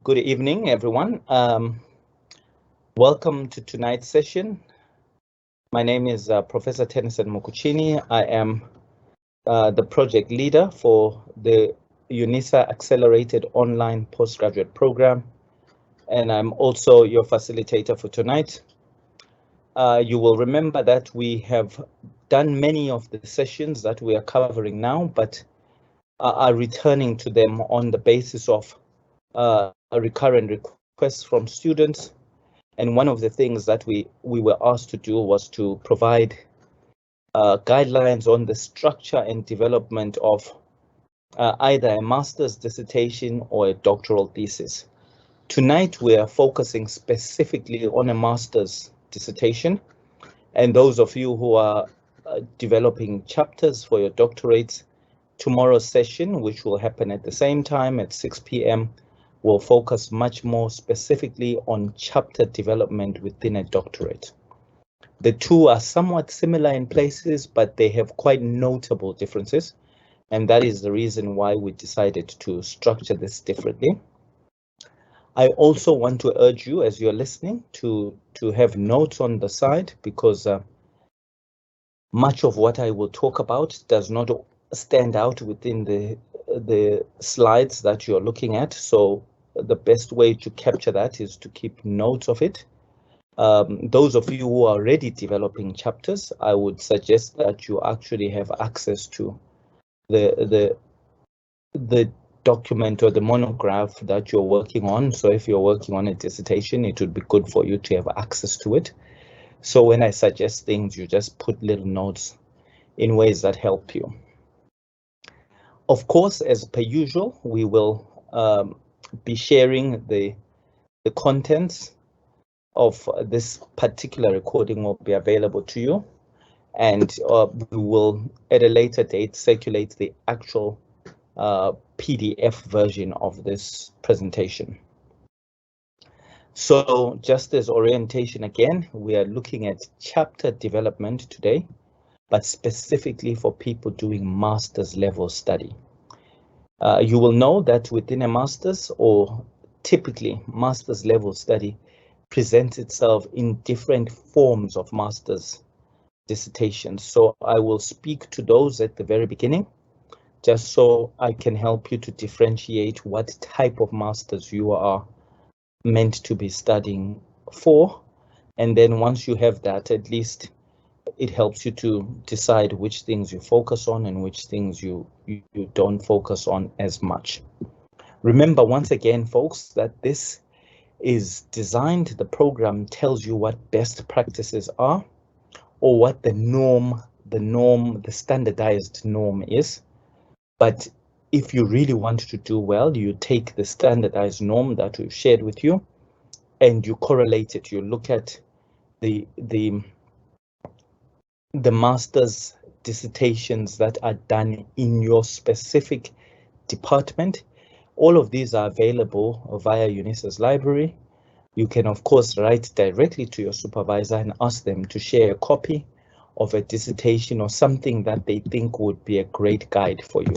Good evening, everyone. Welcome to tonight's session. My name is Professor Tennyson Mukuchini. I am the project leader for the UNISA Accelerated Online Postgraduate Program, and I'm also your facilitator for tonight. You will remember that we have done many of the sessions that we are covering now, but are returning to them on the basis of a recurrent requests from students. And one of the things that we were asked to do was to provide guidelines on the structure and development of either a master's dissertation or a doctoral thesis. Tonight, we are focusing specifically on a master's dissertation. And those of you who are developing chapters for your doctorates, tomorrow's session, which will happen at the same time at 6 p.m., will focus much more specifically on chapter development within a doctorate. The two are somewhat similar in places, but they have quite notable differences. And that is the reason why we decided to structure this differently. I also want to urge you, as you're listening, to have notes on the side, because much of what I will talk about does not stand out within the slides that you're looking at. So the best way to capture that is to keep notes of it. Those of you who are already developing chapters, I would suggest that you actually have access to the document or the monograph that you're working on. So if you're working on a dissertation, it would be good for you to have access to it. So when I suggest things, you just put little notes in ways that help you. Of course, as per usual, we will be sharing the contents of this particular recording will be available to you, and we will at a later date circulate the actual PDF version of this presentation. So just as orientation again, we are looking at chapter development today, but specifically for people doing master's level study. You will know that within a master's, or typically master's level study, presents itself in different forms of master's dissertations. So I will speak to those at the very beginning, just so I can help you to differentiate what type of master's you are meant to be studying for. And then once you have that, at least it helps you to decide which things you focus on and which things you don't focus on as much. Remember, once again, folks, that this is designed, the program tells you what best practices are, or what the standardized norm is. But if you really want to do well, you take the standardized norm that we've shared with you and you correlate it. You look at the master's dissertations that are done in your specific department. All of these are available via UNISA's library. You can, of course, write directly to your supervisor and ask them to share a copy of a dissertation or something that they think would be a great guide for you.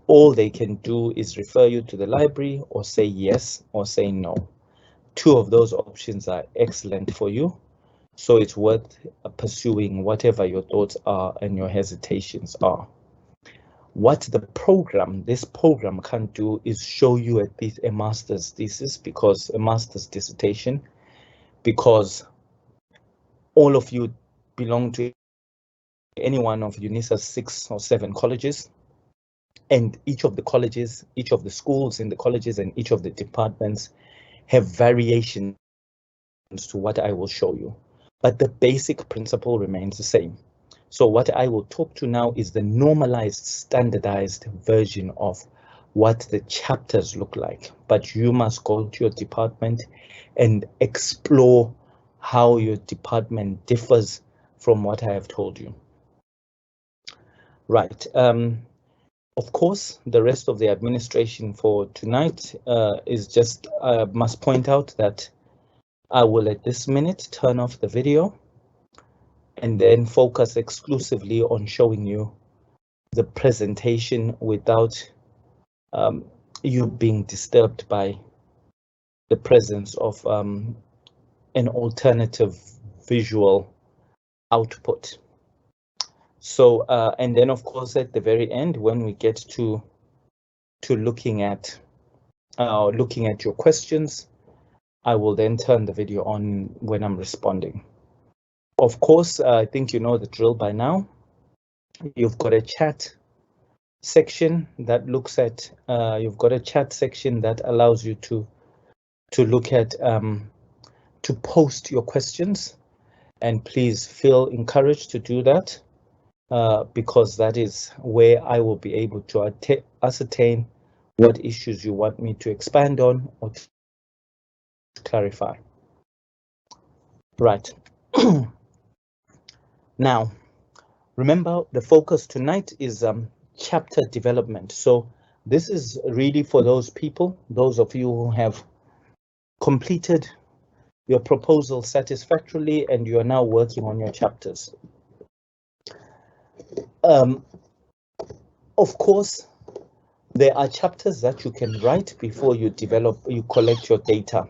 All they can do is refer you to the library or say yes or say no. Two of those options are excellent for you. So it's worth pursuing whatever your thoughts are and your hesitations are. What this program can do is show you a master's thesis, because a master's dissertation, because all of you belong to any one of UNISA's 6 or 7 colleges, and each of the colleges, each of the schools in the colleges and each of the departments have variations to what I will show you. But the basic principle remains the same. So what I will talk to now is the normalized, standardized version of what the chapters look like. But you must go to your department and explore how your department differs from what I have told you. Right. Of course, the rest of the administration for tonight is just, I must point out that I will at this minute turn off the video and then focus exclusively on showing you the presentation without you being disturbed by the presence of an alternative visual output. So, and then of course at the very end, when we get to looking at your questions, I will then turn the video on when I'm responding. Of course, I think you know the drill by now. You've got a chat section that looks at, you've got a chat section that allows you to look at, to post your questions, and please feel encouraged to do that, because that is where I will be able to ascertain what issues you want me to expand on or to clarify. Right. Now, remember the focus tonight is chapter development. So this is really for those people, those of you who have completed your proposal satisfactorily and you are now working on your chapters. Of course, there are chapters that you can write before you collect your data.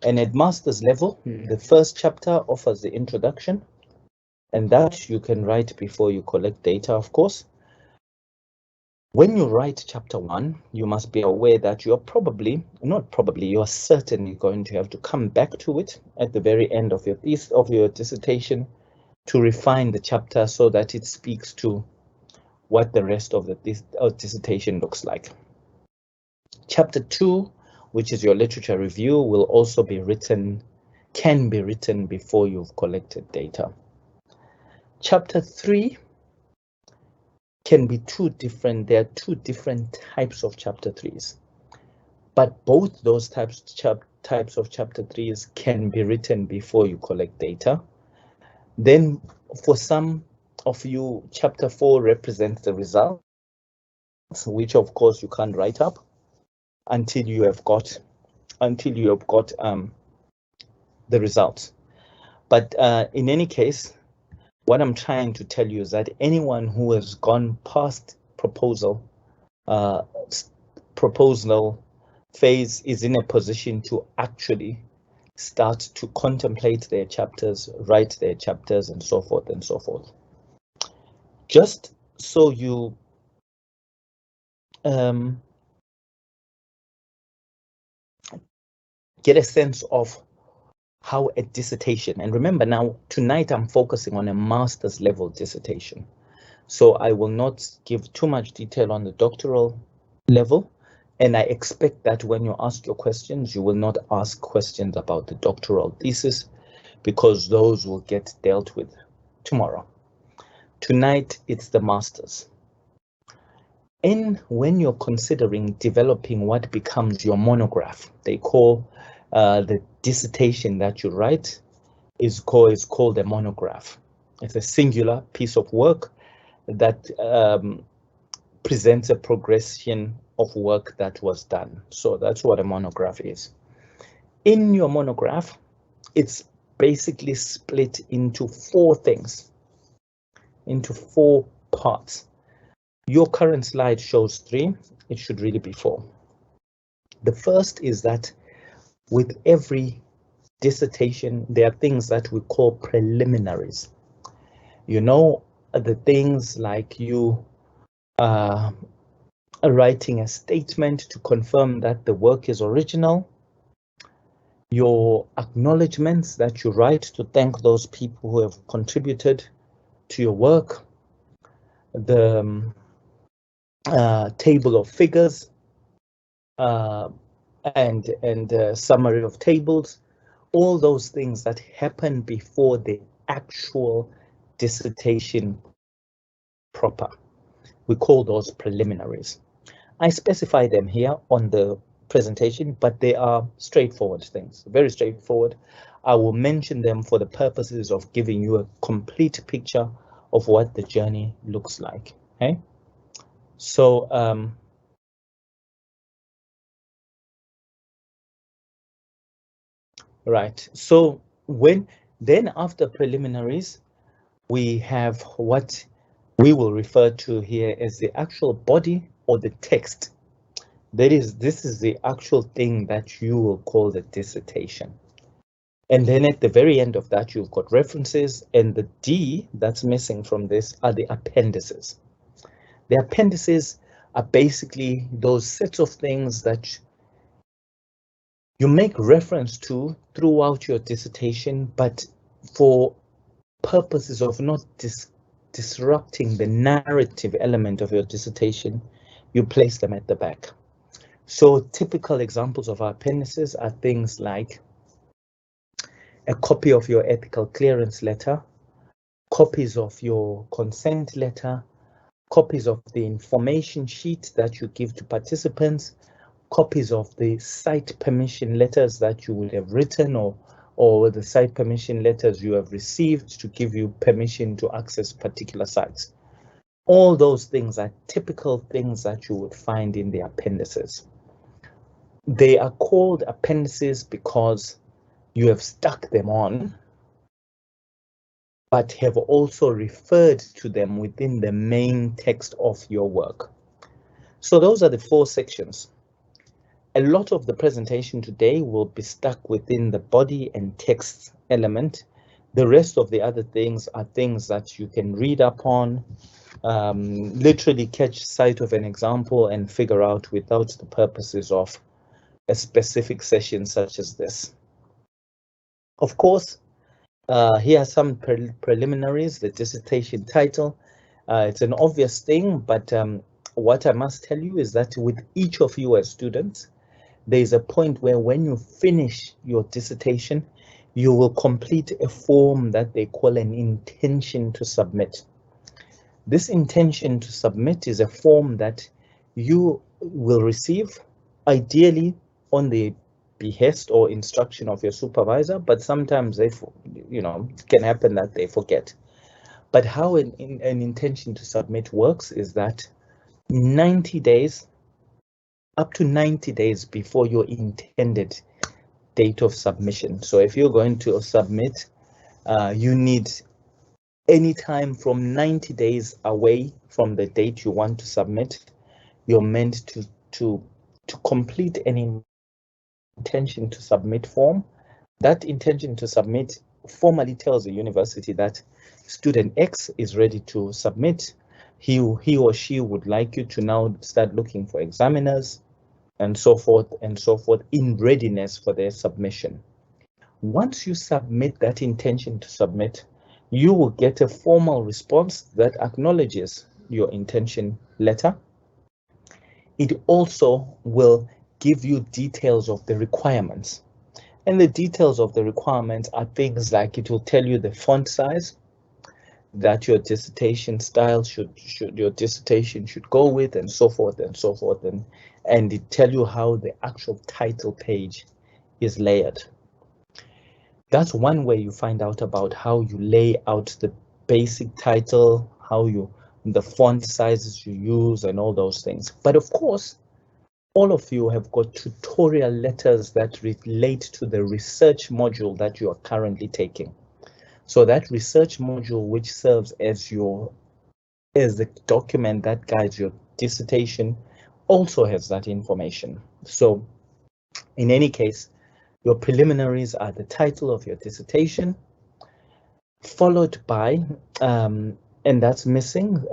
And at master's level, the first chapter offers the introduction, and that you can write before you collect data, of course. When you write chapter 1, you must be aware that you're you're certainly going to have to come back to it at the very end of your dissertation to refine the chapter so that it speaks to what the rest of the dissertation looks like. Chapter 2, which is your literature review, will also be written, can be written before you've collected data. Chapter 3 can be there are two different types of chapter 3s, but both those types of chapter 3s can be written before you collect data. Then for some of you, chapter 4 represents the results, which of course you can't write up until you have got the results. But in any case, what I'm trying to tell you is that anyone who has gone past proposal phase is in a position to actually start to contemplate their chapters, write their chapters, and so forth and so forth. Just so you get a sense of how a dissertation, and remember now, tonight I'm focusing on a master's level dissertation. So I will not give too much detail on the doctoral level. And I expect that when you ask your questions, you will not ask questions about the doctoral thesis, because those will get dealt with tomorrow. Tonight, it's the master's. When you're considering developing what becomes your monograph, they call the dissertation that you write is called a monograph. It's a singular piece of work that presents a progression of work that was done. So that's what a monograph is. In your monograph, it's basically split into 4 things, into 4 parts. Your current slide shows 3, it should really be 4. The first is that with every dissertation, there are things that we call preliminaries. You know, the things like you writing a statement to confirm that the work is original, your acknowledgements that you write to thank those people who have contributed to your work, the table of figures, and summary of tables, all those things that happen before the actual dissertation proper. We call those preliminaries. I specify them here on the presentation, but they are straightforward things, very straightforward. I will mention them for the purposes of giving you a complete picture of what the journey looks like. Okay, so right, so then after preliminaries, we have what we will refer to here as the actual body or the text This is the actual thing that you will call the dissertation. And then at the very end of that, you've got references, and the D that's missing from this are the appendices. The appendices are basically those sets of things that you make reference to throughout your dissertation, but for purposes of not disrupting the narrative element of your dissertation, you place them at the back. So typical examples of our appendices are things like a copy of your ethical clearance letter, copies of your consent letter, copies of the information sheet that you give to participants, copies of the site permission letters that you would have written, or the site permission letters you have received to give you permission to access particular sites. All those things are typical things that you would find in the appendices. They are called appendices because you have stuck them on, but have also referred to them within the main text of your work. So those are the 4 sections. A lot of the presentation today will be stuck within the body and text element. The rest of the other things are things that you can read up on, literally catch sight of an example and figure out without the purposes of a specific session such as this. Of course, here are some preliminaries, the dissertation title. It's an obvious thing, but what I must tell you is that with each of you as students, there's a point where when you finish your dissertation, you will complete a form that they call an intention to submit. This intention to submit is a form that you will receive, ideally on the behest or instruction of your supervisor, but sometimes they, it can happen that they forget. But how an intention to submit works is that 90 days, up to 90 days before your intended date of submission. So if you're going to submit, you need any time from 90 days away from the date you want to submit. You're meant to complete an intention to submit form. That intention to submit formally tells the university that student X is ready to submit. He or she would like you to now start looking for examiners and so forth in readiness for their submission. Once you submit that intention to submit, you will get a formal response that acknowledges your intention letter. It also will give you details of the requirements. And the details of the requirements are things like it will tell you the font size that your dissertation style should go with, and so forth, and it tell you how the actual title page is layered. That's one way you find out about how you lay out the basic title, the font sizes you use, and all those things. But of course, all of you have got tutorial letters that relate to the research module that you are currently taking. So that research module, which serves as the document that guides your dissertation, also has that information. So in any case, your preliminaries are the title of your dissertation, followed by, and that's missing,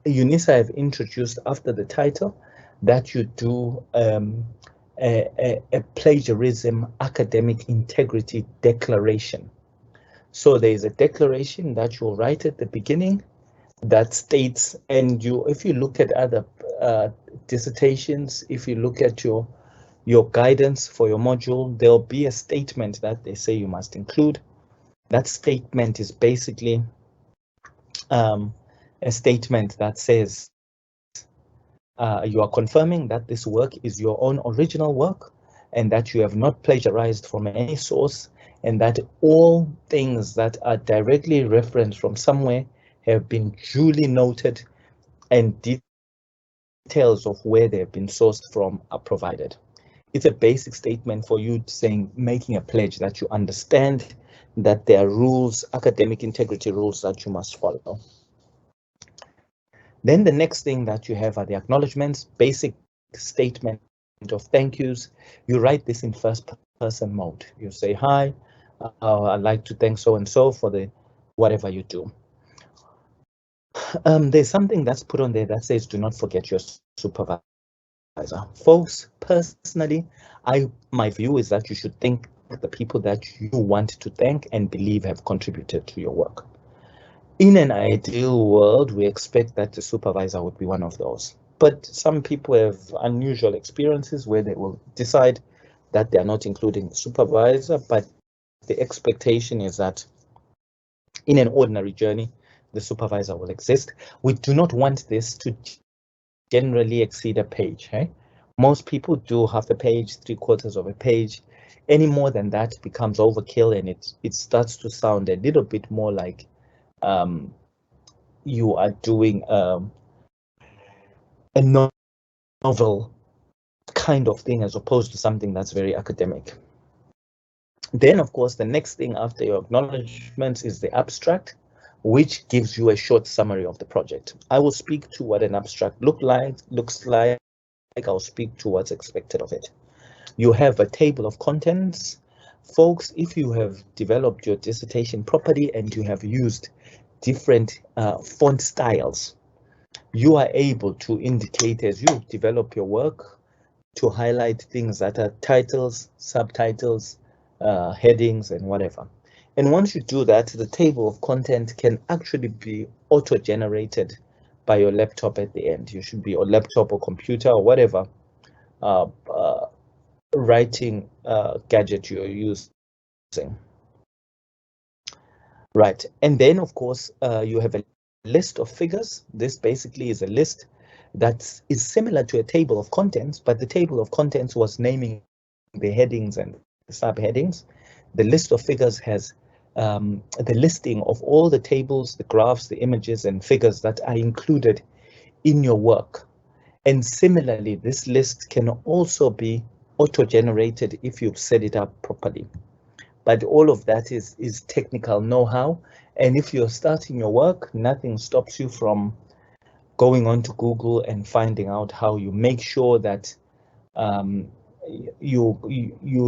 UNISA have introduced after the title that you do a plagiarism academic integrity declaration. So there is a declaration that you'll write at the beginning that states, and if you look at other dissertations, if you look at your guidance for your module, there'll be a statement that they say you must include. That statement is basically a statement that says you are confirming that this work is your own original work and that you have not plagiarized from any source, and that all things that are directly referenced from somewhere have been duly noted and details of where they have been sourced from are provided. It's a basic statement for you making a pledge that you understand that there are rules, academic integrity rules that you must follow. Then the next thing that you have are the acknowledgements, basic statement of thank yous, you write this in first person mode. You say, hi, I'd like to thank so-and-so for the whatever you do. There's something that's put on there that says, do not forget your supervisor. Folks, personally, my view is that you should thank the people that you want to thank and believe have contributed to your work. In an ideal world, we expect that the supervisor would be one of those. But some people have unusual experiences where they will decide that they are not including the supervisor, but the expectation is that in an ordinary journey, the supervisor will exist. We do not want this to generally exceed a page. Most people do half a page, 3/4 of a page. Any more than that becomes overkill, and it starts to sound a little bit more like you are doing a novel kind of thing as opposed to something that's very academic. Then, of course, the next thing after your acknowledgements is the abstract, which gives you a short summary of the project. I will speak to what an abstract looks like. I'll speak to what's expected of it. You have a table of contents. Folks, if you have developed your dissertation properly and you have used different font styles, you are able to indicate as you develop your work to highlight things that are titles, subtitles, headings, and whatever. And once you do that, the table of content can actually be auto-generated by your laptop at the end. You should be your laptop or computer or whatever writing gadget you're using. Right, and then of course you have a list of figures. This basically is a list that is similar to a table of contents, but the table of contents was naming the headings and the subheadings. The list of figures has the listing of all the tables, the graphs, the images, and figures that are included in your work. And similarly, this list can also be auto-generated if you've set it up properly. But all of that is technical know-how. And if you're starting your work, nothing stops you from going on to Google and finding out how you make sure that you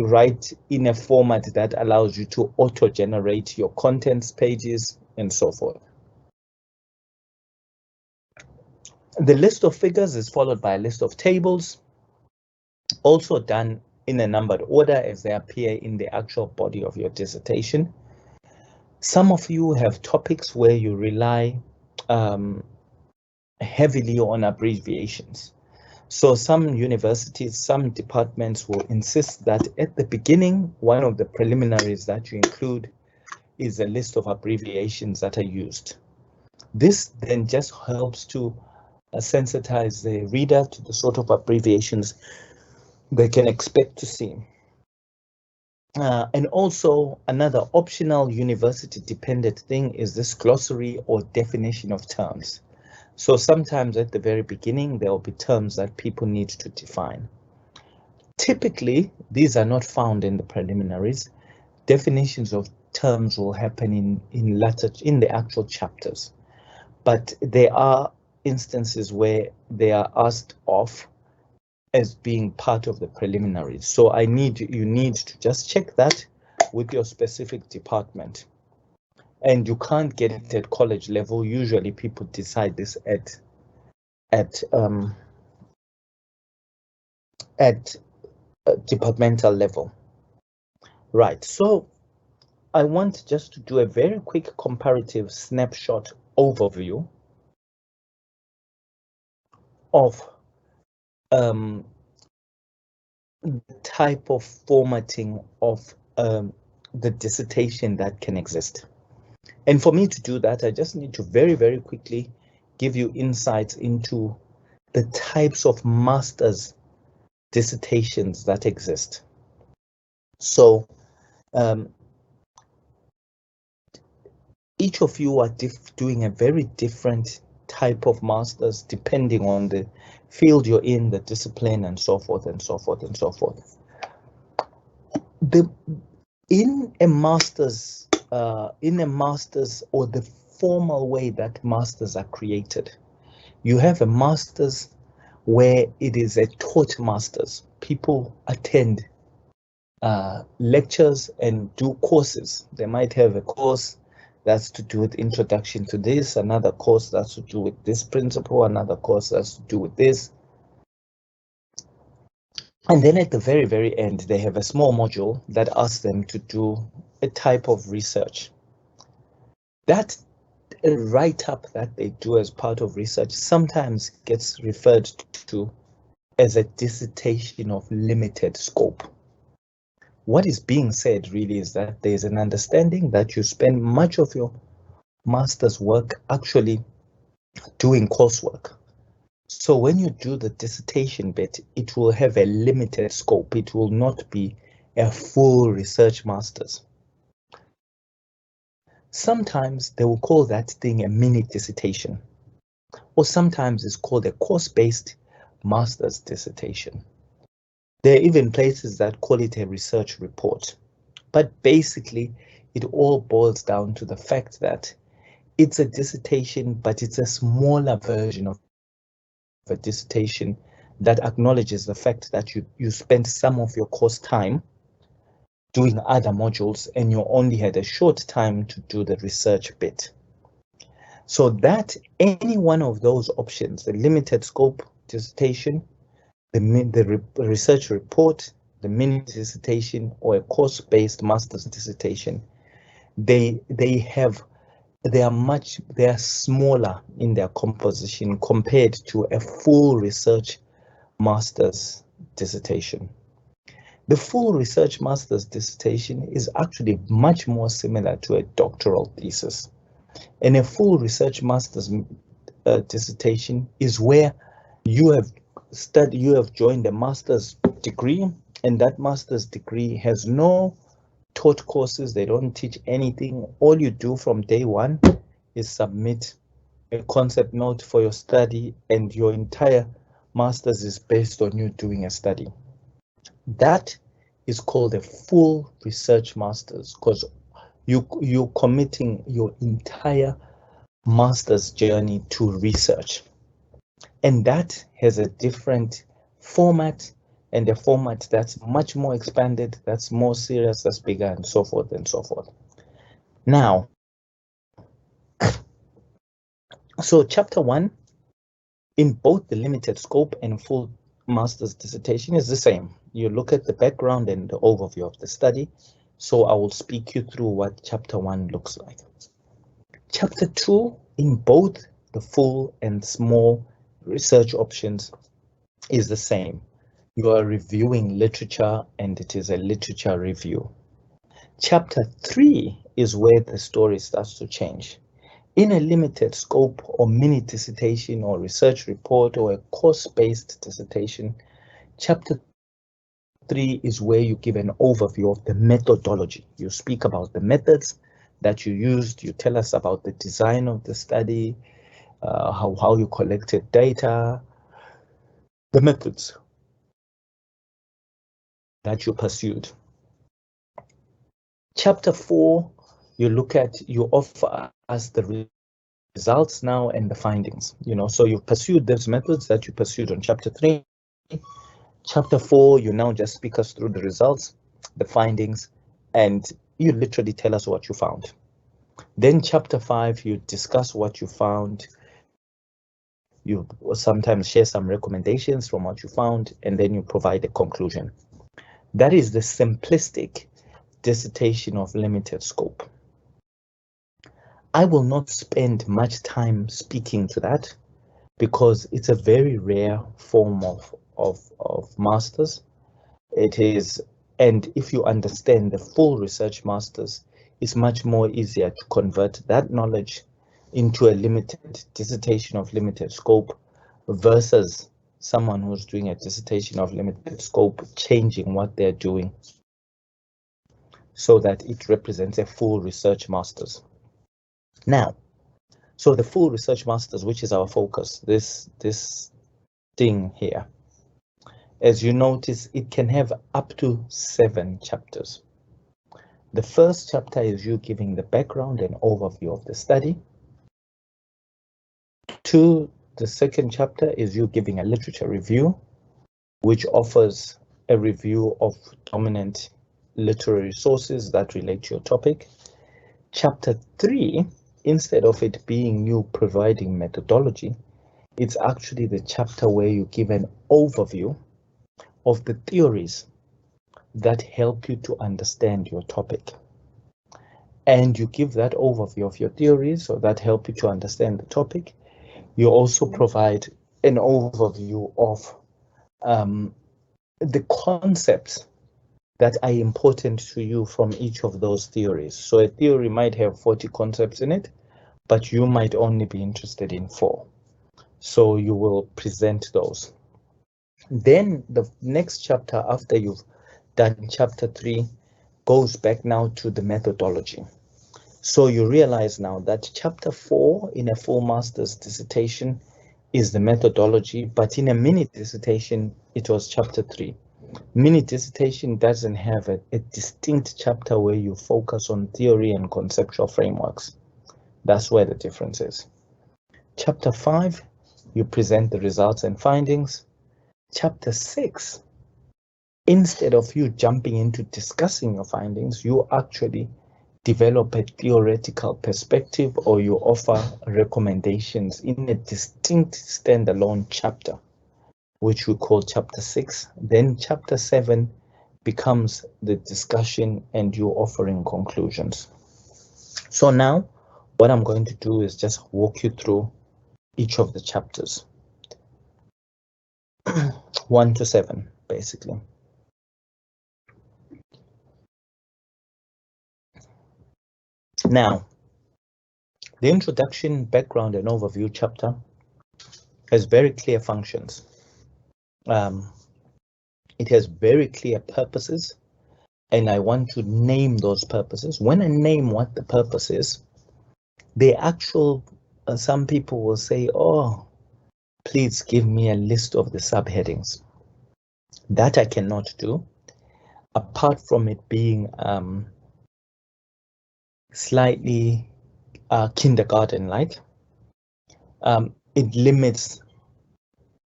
write in a format that allows you to auto-generate your contents pages and so forth. The list of figures is followed by a list of tables, also done in a numbered order as they appear in the actual body of your dissertation. Some of you have topics where you rely heavily on abbreviations. So some universities, some departments will insist that at the beginning, one of the preliminaries that you include is a list of abbreviations that are used. This then just helps to sensitize the reader to the sort of abbreviations they can expect to see. And also another optional university dependent thing is this glossary or definition of terms. So sometimes at the very beginning, there will be terms that people need to define. Typically, these are not found in the preliminaries. Definitions of terms will happen in the actual chapters, but there are instances where they are asked of as being part of the preliminaries. So you need to just check that with your specific department. And you can't get it at college level. Usually people decide this at departmental level. Right, so I want just to do a very quick comparative snapshot overview of the type of formatting of the dissertation that can exist. And for me to do that, I just need to very, very quickly give you insights into the types of master's dissertations that exist. So each of you are doing a very different type of master's depending on the field you're in, the discipline, and so forth and so forth and so forth. In a master's or the formal way that masters are created, you have a master's where it is a taught master's. people attend lectures and do courses. They might have a course that's to do with introduction to this, another course that's to do with this principle, another course that's to do with this. And then at the very, very end, they have a small module that asks them to do a type of research. That write-up that they do as part of research sometimes gets referred to as a dissertation of limited scope. What is being said really is that there's an understanding that you spend much of your master's work actually doing coursework. So when you do the dissertation bit, it will have a limited scope. It will not be a full research master's. Sometimes they will call that thing a mini dissertation, or sometimes it's called a course-based master's dissertation. There are even places that call it a research report. But basically, it all boils down to the fact that it's a dissertation, but it's a smaller version of a dissertation that acknowledges the fact that you spent some of your course time doing other modules and you only had a short time to do the research bit. So that any one of those options, the limited scope dissertation, the research report, the mini dissertation, or a course-based master's dissertation, they are smaller in their composition compared to a full research master's dissertation. The full research master's dissertation is actually much more similar to a doctoral thesis. And a full research master's dissertation is where you have joined a master's degree, and that master's degree has no taught courses. They don't teach anything. All you do from day one is submit a concept note for your study, and your entire master's is based on you doing a study. That is called a full research master's, because you're committing your entire master's journey to research. And that has a different format, and a format that's much more expanded, that's more serious, that's bigger, and so forth and so forth. Now, so chapter 1 in both the limited scope and full master's dissertation is the same. You look at the background and the overview of the study. So I will speak you through what chapter 1 looks like. Chapter 2 in both the full and small research options is the same. You are reviewing literature, and it is a literature review. Chapter 3 is where the story starts to change. In a limited scope or mini dissertation or research report or a course-based dissertation, chapter 3 is where you give an overview of the methodology. You speak about the methods that you used. You tell us about the design of the study, how you collected data, the methods that you pursued. Chapter 4, you offer us the results now and the findings. So you pursued those methods that you pursued on chapter 3. Chapter 4, you now just speak us through the results, the findings, and you literally tell us what you found. Then chapter 5, you discuss what you found. You sometimes share some recommendations from what you found, and then you provide a conclusion. That is the simplistic dissertation of limited scope. I will not spend much time speaking to that because it's a very rare form of masters. It is, and if you understand the full research masters, it's much more easier to convert that knowledge into a limited dissertation of limited scope versus someone who's doing a dissertation of limited scope, changing what they're doing so that it represents a full research masters. Now, so the full research masters, which is our focus, this thing here, as you notice, it can have up to 7 chapters. The first chapter is you giving the background and overview of the study. 2, the second chapter is you giving a literature review, which offers a review of dominant literary sources that relate to your topic. Chapter 3, instead of it being you providing methodology, it's actually the chapter where you give an overview of the theories that help you to understand your topic. And you give that overview of your theories or that help you to understand the topic. You also provide an overview of the concepts that are important to you from each of those theories. So a theory might have 40 concepts in it, but you might only be interested in 4. So you will present those. Then the next chapter after you've done chapter 3 goes back now to the methodology. So you realize now that chapter 4 in a full master's dissertation is the methodology, but in a mini dissertation, it was chapter 3. Mini dissertation doesn't have a distinct chapter where you focus on theory and conceptual frameworks. That's where the difference is. Chapter 5, you present the results and findings. Chapter 6, instead of you jumping into discussing your findings, you actually develop a theoretical perspective or you offer recommendations in a distinct standalone chapter, which we call chapter 6. Then chapter 7 becomes the discussion and you offering conclusions. So now what I'm going to do is just walk you through each of the chapters, 1 to 7, basically. Now, the introduction, background, and overview chapter has very clear functions. It has very clear purposes, and I want to name those purposes. When I name what the purpose is, the actual, some people will say, oh, please give me a list of the subheadings. That I cannot do, apart from it being slightly kindergarten-like. It limits,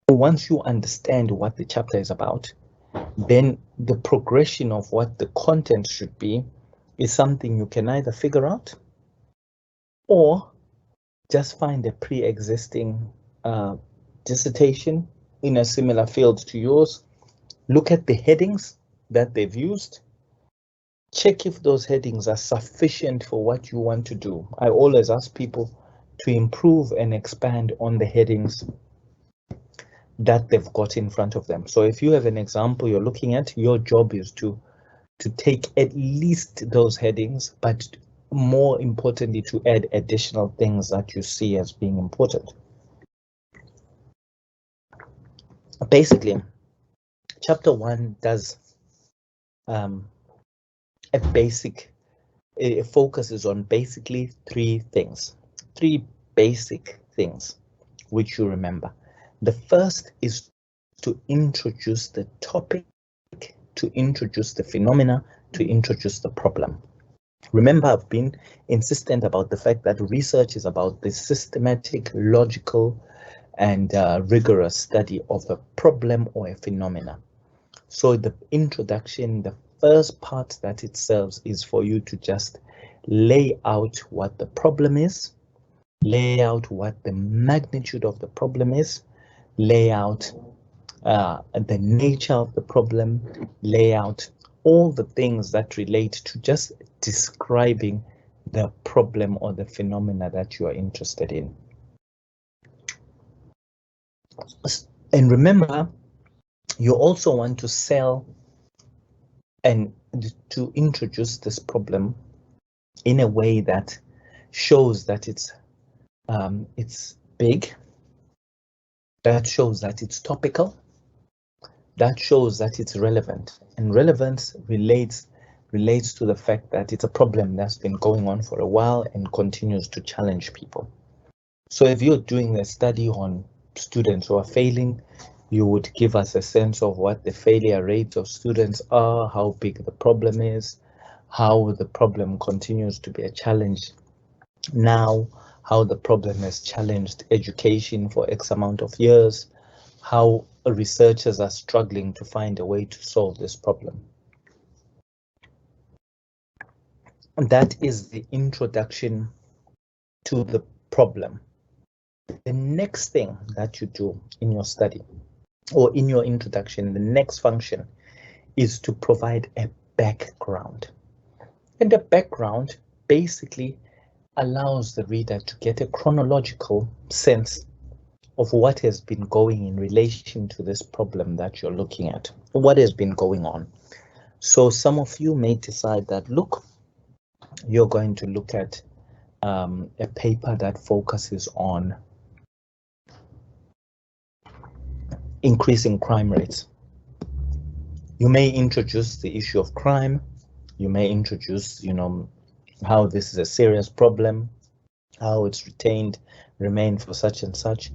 once you understand what the chapter is about, then the progression of what the content should be is something you can either figure out or just find a pre-existing dissertation in a similar field to yours, look at the headings that they've used, check if those headings are sufficient for what you want to do. I always ask people to improve and expand on the headings that they've got in front of them. So if you have an example you're looking at, your job is to take at least those headings, but more importantly, to add additional things that you see as being important. Basically, chapter 1 does it focuses on basically 3 things, 3 basic things which you remember. The first is to introduce the topic, to introduce the phenomena, to introduce the problem. Remember, I've been insistent about the fact that research is about the systematic, logical, and rigorous study of a problem or a phenomena. So the introduction, the first part that it serves is for you to just lay out what the problem is, lay out what the magnitude of the problem is, lay out the nature of the problem, lay out all the things that relate to just describing the problem or the phenomena that you are interested in. And remember, you also want to sell and to introduce this problem in a way that shows that it's big, that shows that it's topical, that shows that it's relevant. And relevance relates to the fact that it's a problem that's been going on for a while and continues to challenge people. So if you're doing a study on students who are failing, you would give us a sense of what the failure rates of students are, how big the problem is, how the problem continues to be a challenge now, how the problem has challenged education for X amount of years, how researchers are struggling to find a way to solve this problem. And that is the introduction to the problem. The next thing that you do in your study or in your introduction, the next function is to provide a background. And the background basically allows the reader to get a chronological sense of what has been going in relation to this problem that you're looking at, what has been going on. So some of you may decide that, look, you're going to look at a paper that focuses on increasing crime rates. You may introduce the issue of crime. You may introduce, how this is a serious problem, how it's remained for such and such.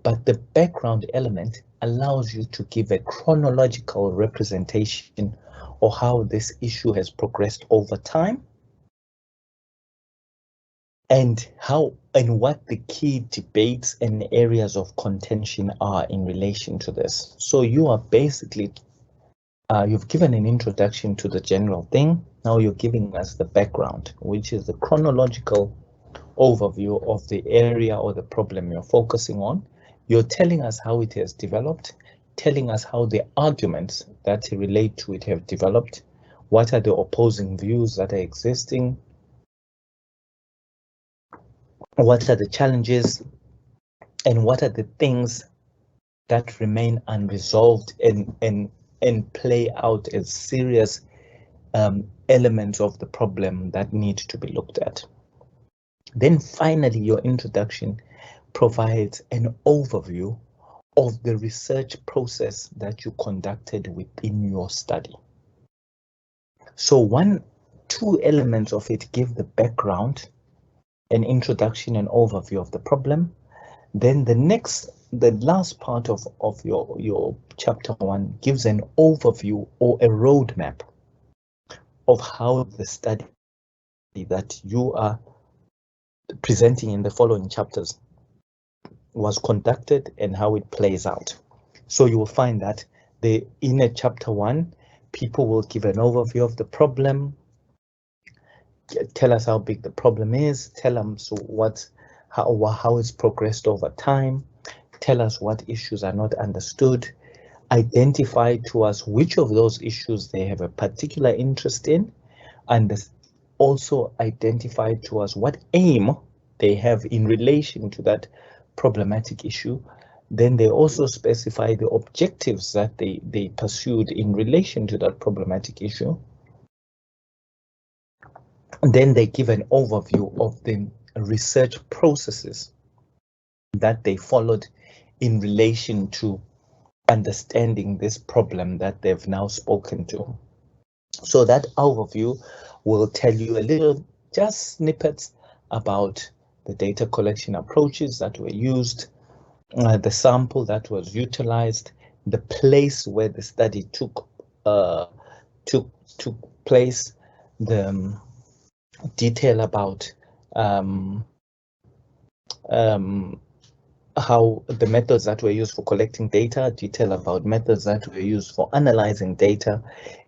But the background element allows you to give a chronological representation of how this issue has progressed over time, and what the key debates and areas of contention are in relation to this. So you are basically, you've given an introduction to the general thing. Now you're giving us the background, which is the chronological overview of the area or the problem you're focusing on. You're telling us how it has developed, telling us how the arguments that relate to it have developed, what are the opposing views that are existing, what are the challenges, and what are the things that remain unresolved and play out as serious elements of the problem that need to be looked at. Then finally, your introduction provides an overview of the research process that you conducted within your study. So two elements of it give the background, an introduction and overview of the problem. Then the last part of your chapter 1 gives an overview or a roadmap of how the study that you are presenting in the following chapters was conducted and how it plays out. So you will find that in a chapter 1, people will give an overview of the problem, tell us how big the problem is, tell them how it's progressed over time, tell us what issues are not understood, identify to us which of those issues they have a particular interest in, and also identify to us what aim they have in relation to that problematic issue. Then they also specify the objectives that they pursued in relation to that problematic issue. And then they give an overview of the research processes that they followed in relation to understanding this problem that they've now spoken to. So that overview will tell you a little, just snippets about the data collection approaches that were used, the sample that was utilized, the place where the study took place, the detail about how the methods that were used for collecting data, detail about methods that were used for analyzing data,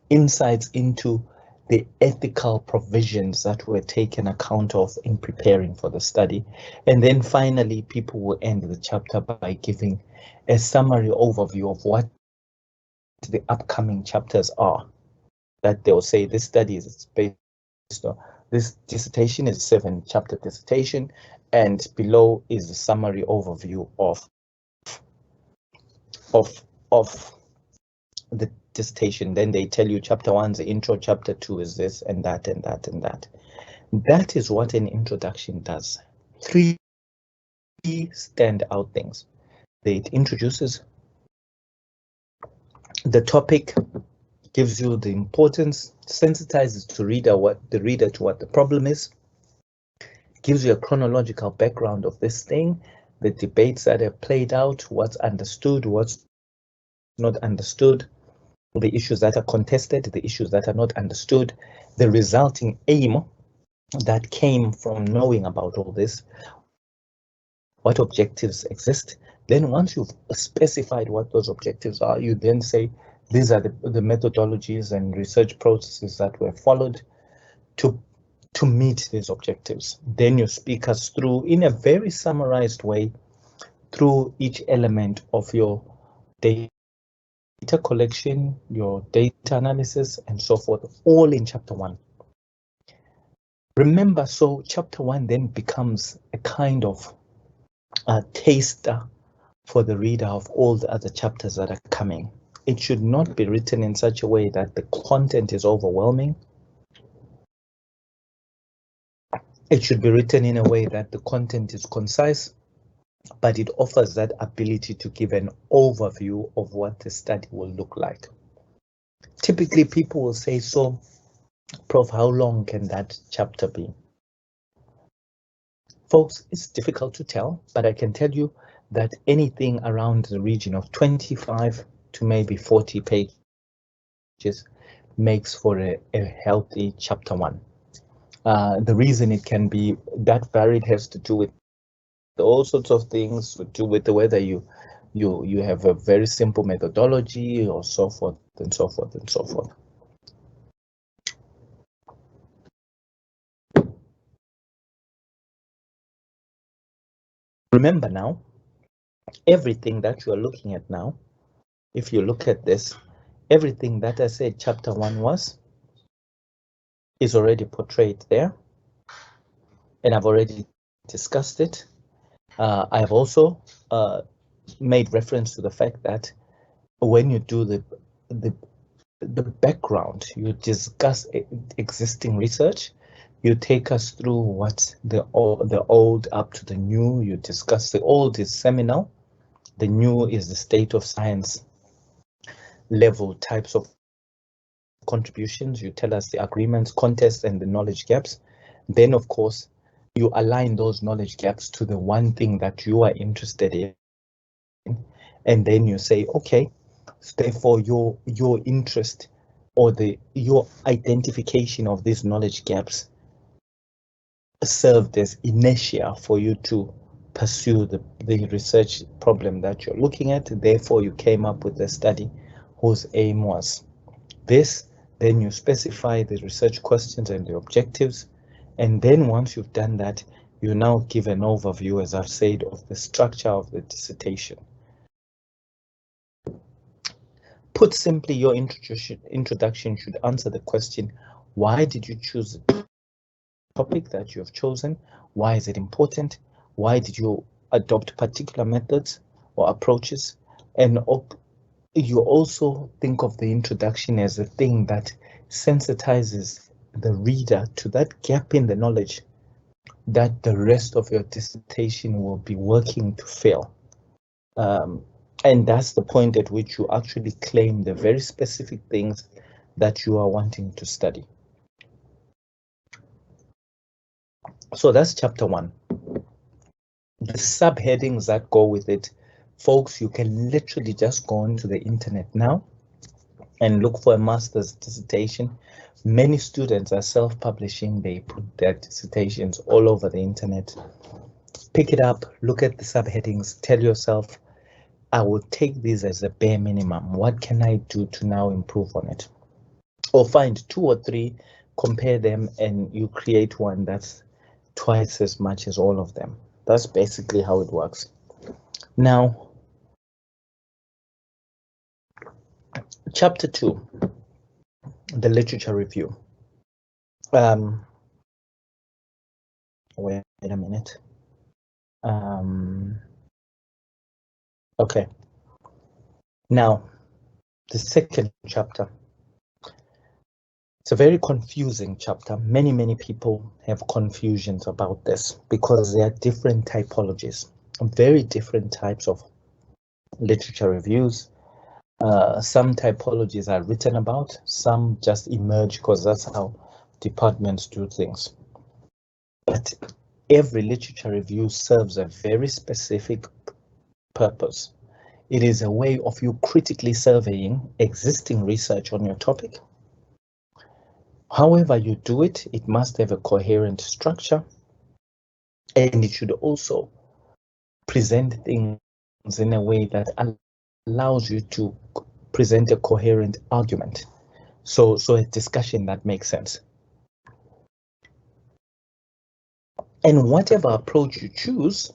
insights into the ethical provisions that were taken account of in preparing for the study. And then finally, people will end the chapter by giving a summary overview of what the upcoming chapters are. That they'll say this study is based on, this dissertation is a 7-chapter dissertation, and below is a summary overview of the dissertation. Then they tell you chapter 1's the intro, chapter 2 is this and that and that and that. That is what an introduction does. 3 standout things. It introduces the topic, gives you the importance, sensitizes the reader to what the problem is, gives you a chronological background of this thing, the debates that have played out, what's understood, what's not understood, the issues that are contested, the issues that are not understood, the resulting aim that came from knowing about all this, what objectives exist. Then once you've specified what those objectives are, you then say, these are the methodologies and research processes that were followed to meet these objectives. Then you speak us through, in a very summarized way, through each element of your data collection, your data analysis, and so forth, all in chapter 1. Remember, so chapter 1 then becomes a kind of a taster for the reader of all the other chapters that are coming. It should not be written in such a way that the content is overwhelming. It should be written in a way that the content is concise, but it offers that ability to give an overview of what the study will look like. Typically, people will say, so, Prof, how long can that chapter be? Folks, it's difficult to tell, but I can tell you that anything around the region of 25 to maybe 40 pages makes for a healthy chapter 1. The reason it can be that varied has to do with all sorts of things, to do with whether you have a very simple methodology or so forth and so forth and so forth. Remember now, everything that you are looking at now, if you look at this, everything that I said chapter 1 was, is already portrayed there, and I've already discussed it. I've also made reference to the fact that when you do the background, you discuss existing research, you take us through what the old up to the new, you discuss the old is seminal, the new is the state of science level types of contributions, you tell us the agreements, contests, and the knowledge gaps. Then, of course, you align those knowledge gaps to the one thing that you are interested in. And then you say, okay, therefore your interest or your identification of these knowledge gaps served as inertia for you to pursue the research problem that you're looking at. Therefore, you came up with a study whose aim was this. Then you specify the research questions and the objectives. And then once you've done that, you now give an overview, as I've said, of the structure of the dissertation. Put simply, your introduction should answer the question, why did you choose the topic that you have chosen? Why is it important? Why did you adopt particular methods or approaches? And you also think of the introduction as a thing that sensitizes the reader to that gap in the knowledge that the rest of your dissertation will be working to fill. And that's the point at which you actually claim the very specific things that you are wanting to study. So that's chapter 1. The subheadings that go with it, folks, you can literally just go onto the internet now and look for a master's dissertation. Many students are self-publishing. They put their dissertations all over the internet. Pick it up, look at the subheadings, tell yourself, I will take these as a bare minimum. What can I do to now improve on it? Or find 2 or 3, compare them, and you create one that's twice as much as all of them. That's basically how it works. Now, chapter 2, the literature review. Wait a minute. Okay. Now, the second chapter. It's a very confusing chapter. Many people have confusions about this because there are different typologies, very different types of literature reviews. Some typologies are written about, some just emerge because that's how departments do things. But every literature review serves a very specific purpose. It is a way of you critically surveying existing research on your topic. However you do it, it must have a coherent structure, and it should also present things in a way that allows you to present a coherent argument. So a discussion that makes sense. And whatever approach you choose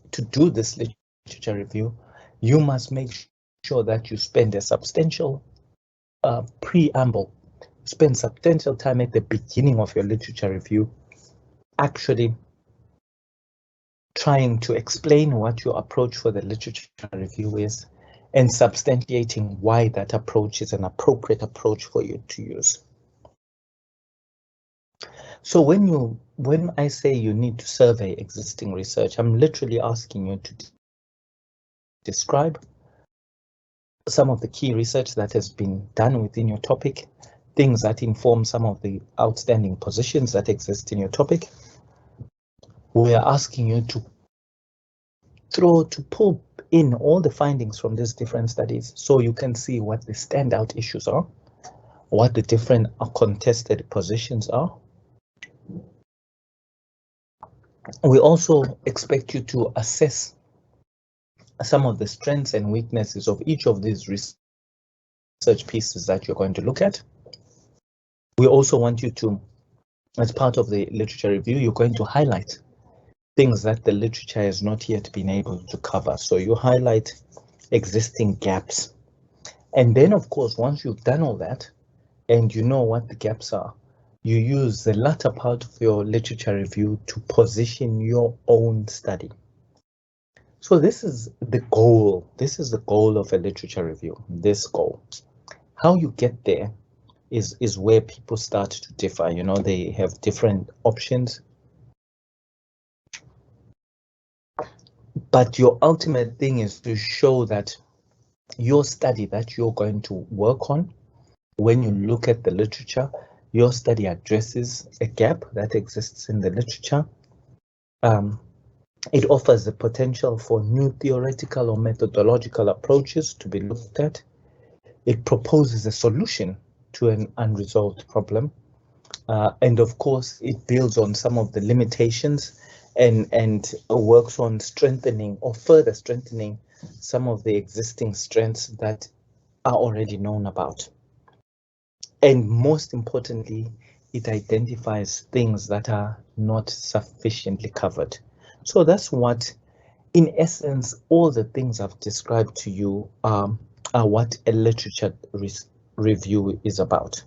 to do this literature review, you must make sure that you spend a substantial preamble, spend substantial time at the beginning of your literature review, actually trying to explain what your approach for the literature review is, and substantiating why that approach is an appropriate approach for you to use. So when I say you need to survey existing research, I'm literally asking you to describe some of the key research that has been done within your topic, things that inform some of the outstanding positions that exist in your topic. We are asking you to pull in all the findings from these different studies so you can see what the standout issues are, what the different contested positions are. We also expect you to assess some of the strengths and weaknesses of each of these research pieces that you're going to look at. We also want you to, as part of the literature review, you're going to highlight things that the literature has not yet been able to cover. So you highlight existing gaps. And then, of course, once you've done all that and you know what the gaps are, you use the latter part of your literature review to position your own study. So this is the goal. This is the goal of a literature review, this goal. How you get there is where people start to differ. You know, they have different options. But your ultimate thing is to show that your study that you're going to work on, when you look at the literature, your study addresses a gap that exists in the literature. It offers the potential for new theoretical or methodological approaches to be looked at. It proposes a solution to an unresolved problem. And of course, it builds on some of the limitations and works on strengthening or further strengthening some of the existing strengths that are already known about. And most importantly, it identifies things that are not sufficiently covered. So that's what, in essence, all the things I've described to you are what a literature review is about.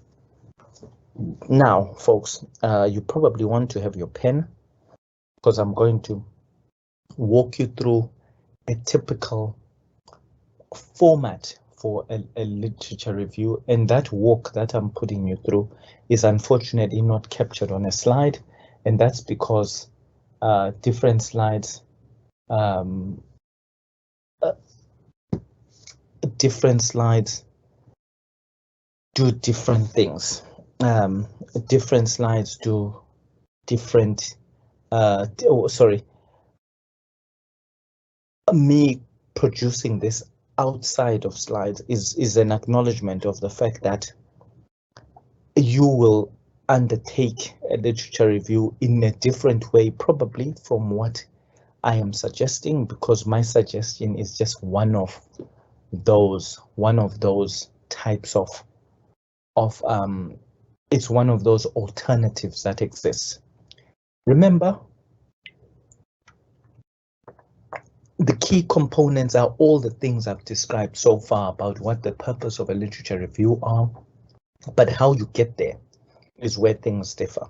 Now, folks, you probably want to have your pen, because I'm going to walk you through a typical format for a literature review, and that walk that I'm putting you through is unfortunately not captured on a slide, and that's because different slides do different things. Different slides do different me producing this outside of slides is an acknowledgement of the fact that you will undertake a literature review in a different way, probably from what I am suggesting, because my suggestion is just one of those types of it's one of those alternatives that exists. Remember, the key components are all the things I've described so far about what the purpose of a literature review are, but how you get there is where things differ.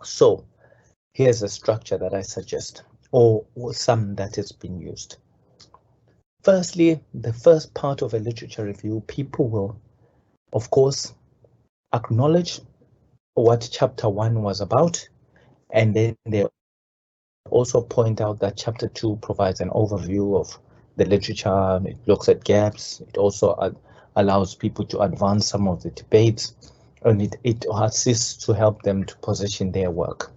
So here's a structure that I suggest, or some that has been used. Firstly, the first part of a literature review, people will, of course, acknowledge what chapter 1 was about, and then they also point out that chapter 2 provides an overview of the literature. It looks at gaps. It also allows people to advance some of the debates, and it assists to help them to position their work.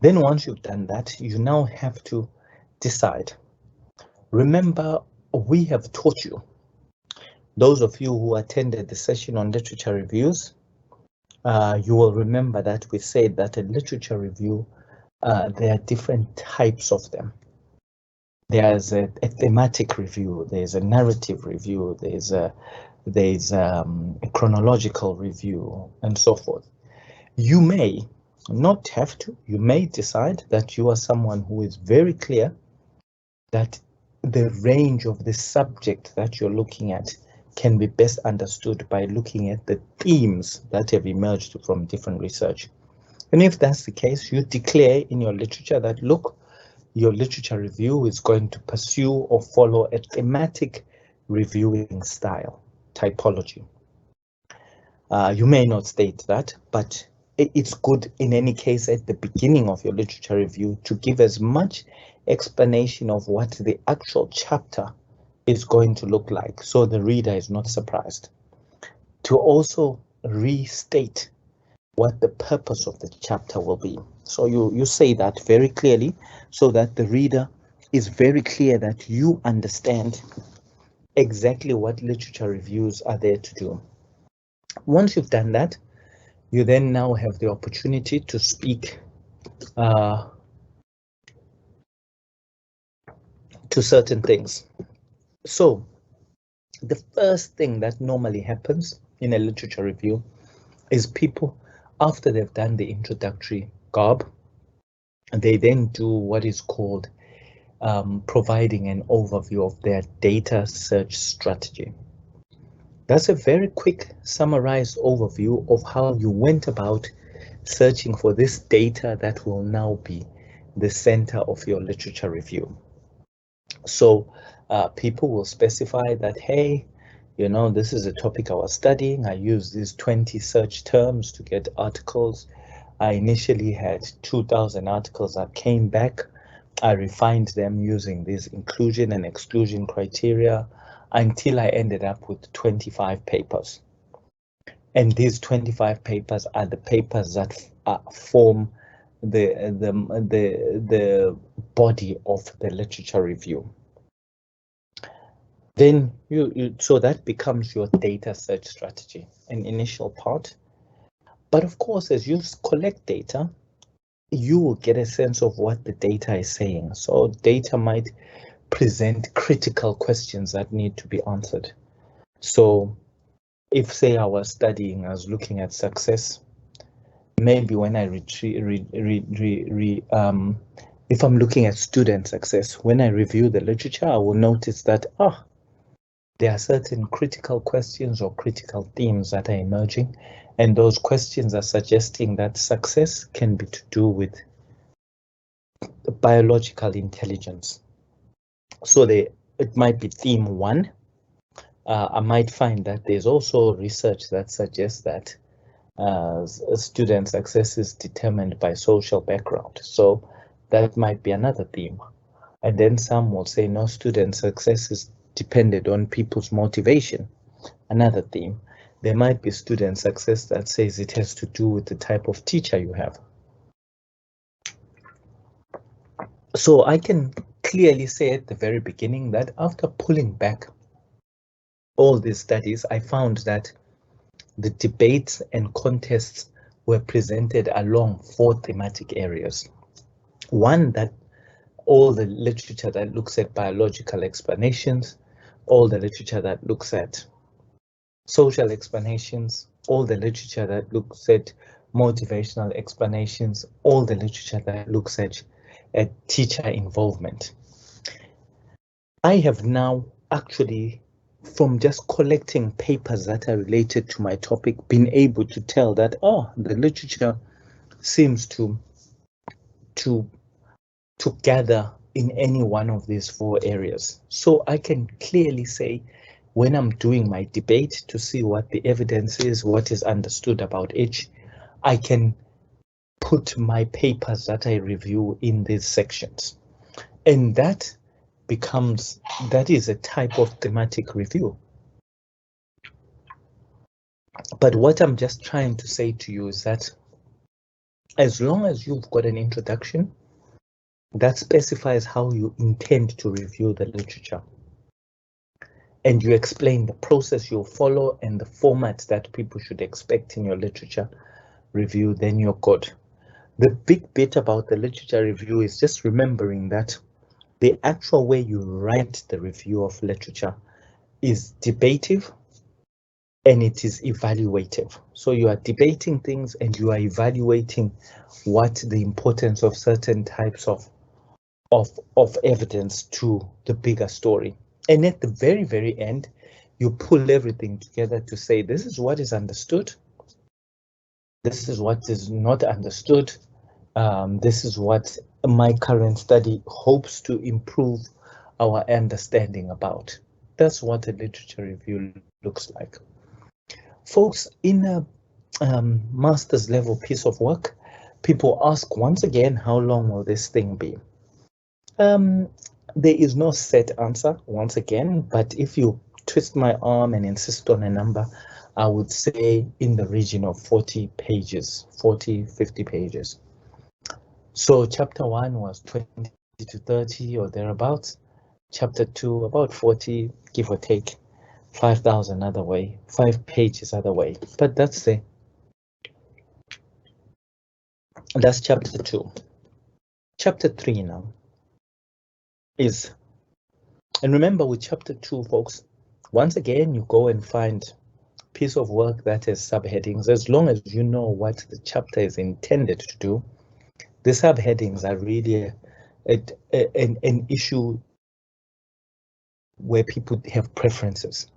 Then once you've done that, you now have to decide. Remember, we have taught you, those of you who attended the session on literature reviews, you will remember that we said that a literature review there are different types of them. There's a thematic review, there's a narrative review, there's a chronological review, and so forth. You may not have to, you may decide that you are someone who is very clear that the range of the subject that you're looking at can be best understood by looking at the themes that have emerged from different research. And if that's the case, you declare in your literature that, look, your literature review is going to pursue or follow a thematic reviewing style, typology. You may not state that, but it's good in any case at the beginning of your literature review to give as much explanation of what the actual chapter is going to look like, so the reader is not surprised. To also restate what the purpose of the chapter will be. So you say that very clearly so that the reader is very clear that you understand exactly what literature reviews are there to do. Once you've done that, you then now have the opportunity to speak to certain things. So the first thing that normally happens in a literature review is people, after they've done the introductory garb, they then do what is called providing an overview of their data search strategy. That's a very quick summarized overview of how you went about searching for this data that will now be the center of your literature review. So people will specify that, hey, you know, this is a topic I was studying. I used these 20 search terms to get articles. I initially had 2,000 articles that came back. I refined them using these inclusion and exclusion criteria until I ended up with 25 papers. And these 25 papers are the papers that form the body of the literature review. Then so that becomes your data search strategy, an initial part. But of course, as you collect data, you will get a sense of what the data is saying. So data might present critical questions that need to be answered. So if, say, I was looking at success, maybe when I if I'm looking at student success, when I review the literature, I will notice that, there are certain critical questions or critical themes that are emerging, and those questions are suggesting that success can be to do with biological intelligence. So it might be theme 1. I might find that there's also research that suggests that student success is determined by social background. So that might be another theme. And then some will say, no, student success is dependent on people's motivation, another theme. There might be student success that says it has to do with the type of teacher you have. So I can clearly say at the very beginning that after pulling back all these studies, I found that the debates and contests were presented along 4 thematic areas. One, that all the literature that looks at biological explanations, all the literature that looks at social explanations, all the literature that looks at motivational explanations, all the literature that looks at teacher involvement. I have now actually, from just collecting papers that are related to my topic, been able to tell that, the literature seems to gather in any one of these 4 areas. So I can clearly say, when I'm doing my debate to see what the evidence is, what is understood about each, I can put my papers that I review in these sections. And that is a type of thematic review. But what I'm just trying to say to you is that as long as you've got an introduction that specifies how you intend to review the literature, and you explain the process you'll follow and the format that people should expect in your literature review, then you're good. The big bit about the literature review is just remembering that the actual way you write the review of literature is debative and it is evaluative. So you are debating things and you are evaluating what the importance of certain types of evidence to the bigger story. And at the very, very end, you pull everything together to say, this is what is understood. This is what is not understood. This is what my current study hopes to improve our understanding about. That's what a literature review looks like. Folks, in a master's level piece of work, people ask once again, how long will this thing be? There is no set answer once again, but if you twist my arm and insist on a number, I would say in the region of 40 pages, 40, 50 pages. So chapter 1 was 20 to 30 or thereabouts. Chapter 2, about 40, give or take, 5,000 other way, 5 pages other way. But that's chapter 2. Chapter 3 now is, and remember with chapter 2, folks, once again, you go and find a piece of work that has subheadings. As long as you know what the chapter is intended to do, the subheadings are really an issue where people have preferences.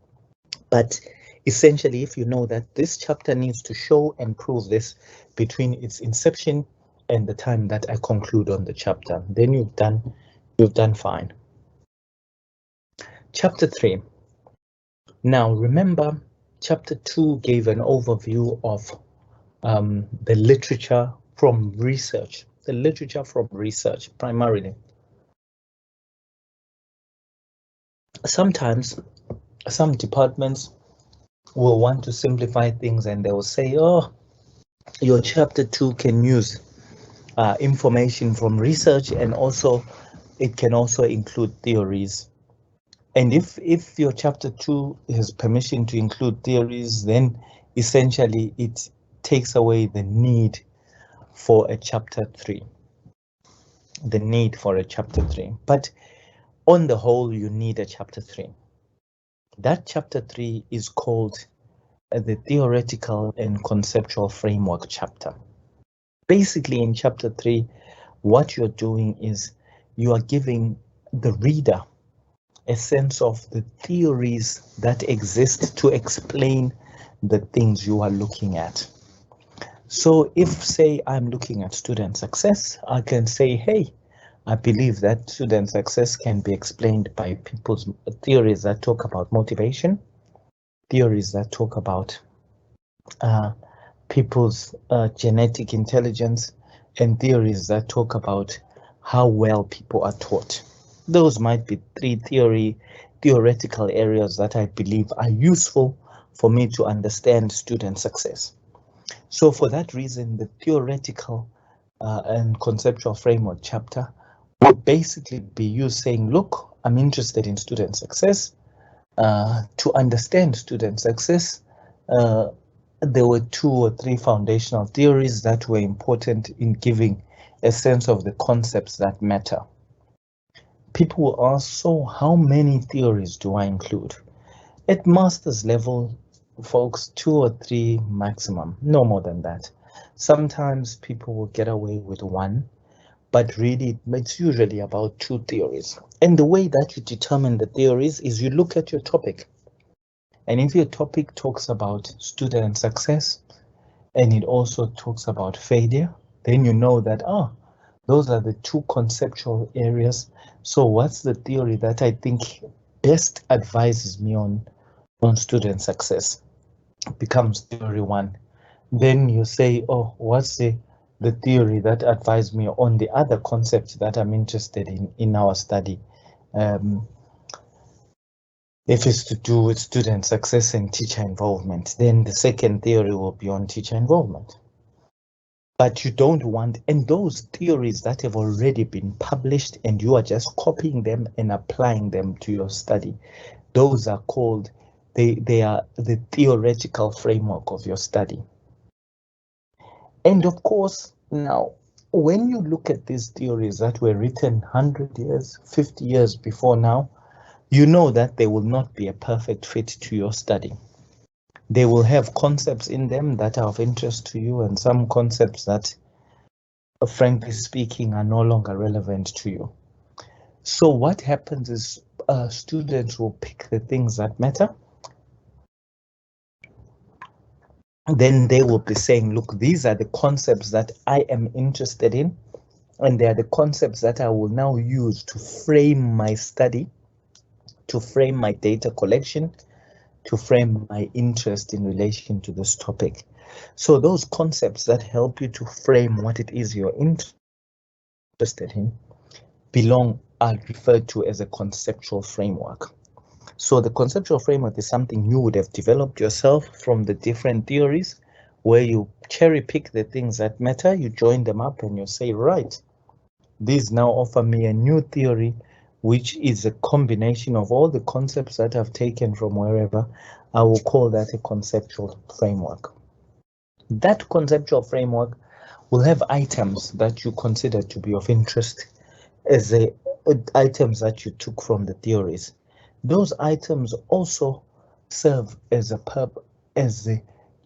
But essentially, if you know that this chapter needs to show and prove this between its inception and the time that I conclude on the chapter, then you've done fine. Chapter 3. Now remember, chapter 2 gave an overview of the literature from research. The literature from research, primarily. Sometimes some departments will want to simplify things and they will say, oh, your chapter 2 can use information from research, and also it can also include theories. And if your chapter 2 has permission to include theories, then essentially it takes away the need for a chapter 3. The need for a chapter 3. But on the whole, you need a chapter 3. That chapter 3 is called the Theoretical and Conceptual Framework chapter. Basically, in chapter 3, what you're doing is you are giving the reader a sense of the theories that exist to explain the things you are looking at. So if, say, I'm looking at student success, I can say, hey, I believe that student success can be explained by people's theories that talk about motivation, theories that talk about people's genetic intelligence, and theories that talk about how well people are taught. Those might be 3 theoretical areas that I believe are useful for me to understand student success. So for that reason, the theoretical and conceptual framework chapter would basically be you saying, look, I'm interested in student success. To understand student success, there were 2 or 3 foundational theories that were important in giving a sense of the concepts that matter. People will ask, so how many theories do I include? At master's level, folks, 2 or 3 maximum, no more than that. Sometimes people will get away with 1, but really it's usually about 2 theories. And the way that you determine the theories is you look at your topic. And if your topic talks about student success and it also talks about failure, then you know that, those are the 2 conceptual areas. So what's the theory that I think best advises me on student success? It becomes theory 1. Then you say, oh, what's the theory that advised me on the other concepts that I'm interested in our study? If it's to do with student success and teacher involvement, then the second theory will be on teacher involvement. But you don't want, and those theories that have already been published and you are just copying them and applying them to your study, those are called, they are the theoretical framework of your study. And of course, now when you look at these theories that were written 100 years, 50 years before now, you know that they will not be a perfect fit to your study. They will have concepts in them that are of interest to you and some concepts that, frankly speaking, are no longer relevant to you. So what happens is students will pick the things that matter. Then they will be saying, look, these are the concepts that I am interested in, and they are the concepts that I will now use to frame my study, to frame my data collection, to frame my interest in relation to this topic. So those concepts that help you to frame what it is you're interested in are referred to as a conceptual framework. So the conceptual framework is something you would have developed yourself from the different theories, where you cherry pick the things that matter, you join them up and you say, right, these now offer me a new theory, which is a combination of all the concepts that I've taken from wherever. I will call that a conceptual framework. That conceptual framework will have items that you consider to be of interest as items that you took from the theories. Those items also serve as the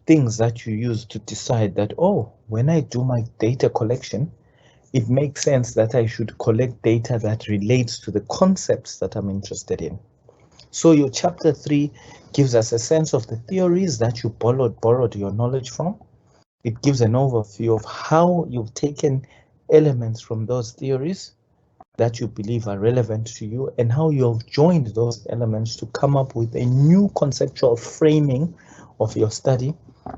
things that you use to decide that, oh, when I do my data collection, it makes sense that I should collect data that relates to the concepts that I'm interested in. So your chapter 3 gives us a sense of the theories that you borrowed your knowledge from. It gives an overview of how you've taken elements from those theories that you believe are relevant to you and how you have joined those elements to come up with a new conceptual framing of your study.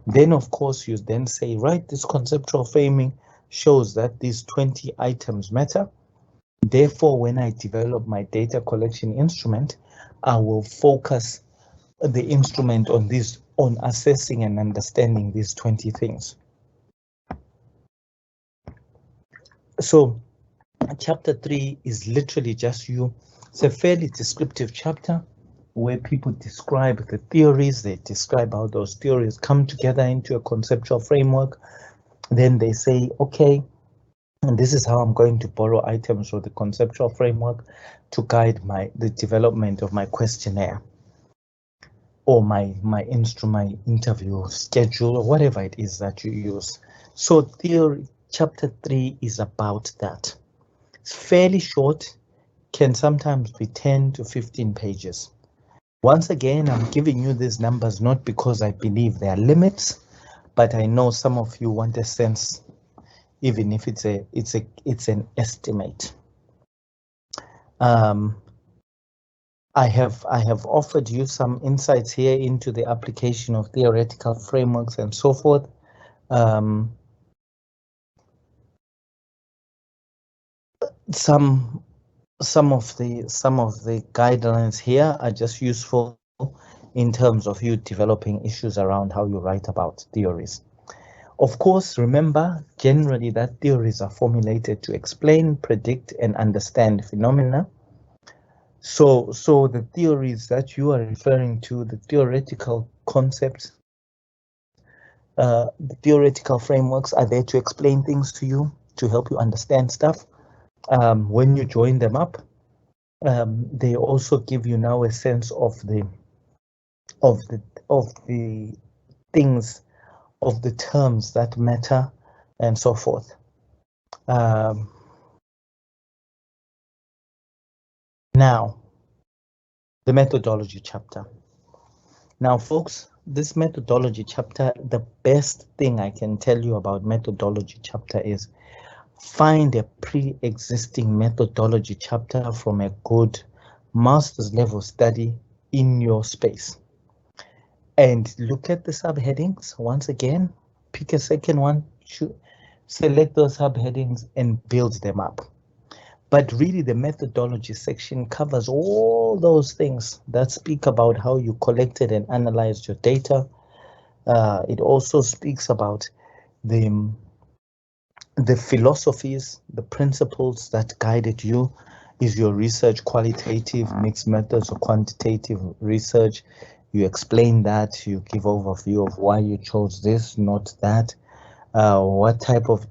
Then, of course, you then say, right, this conceptual framing shows that these 20 items matter. Therefore, when I develop my data collection instrument, I will focus the instrument on assessing and understanding these 20 things. So chapter 3 is literally just you. It's a fairly descriptive chapter where people describe the theories, they describe how those theories come together into a conceptual framework. Then they say, okay, and this is how I'm going to borrow items from the conceptual framework to guide the development of my questionnaire or my interview schedule, or whatever it is that you use. So theory, chapter 3 is about that. It's fairly short, can sometimes be 10 to 15 pages. Once again, I'm giving you these numbers not because I believe there are limits, but I know some of you want a sense, even if it's an estimate. I have offered you some insights here into the application of theoretical frameworks and so forth. Some of the guidelines here are just useful in terms of you developing issues around how you write about theories. Of course, remember, generally that theories are formulated to explain, predict, and understand phenomena. So the theories that you are referring to, the theoretical concepts, the theoretical frameworks are there to explain things to you, to help you understand stuff. When you join them up, they also give you now a sense of the things, of the terms that matter, and so forth. Now, the methodology chapter. Now, folks, this methodology chapter, the best thing I can tell you about methodology chapter is find a pre-existing methodology chapter from a good master's level study in your space. And look at the subheadings. Once again, pick a second one, select those subheadings and build them up. But really the methodology section covers all those things that speak about how you collected and analyzed your data. It also speaks about the philosophies, the principles that guided you. Is your research qualitative, mixed methods, or quantitative research? You explain that, you give overview of why you chose this, not that. What type of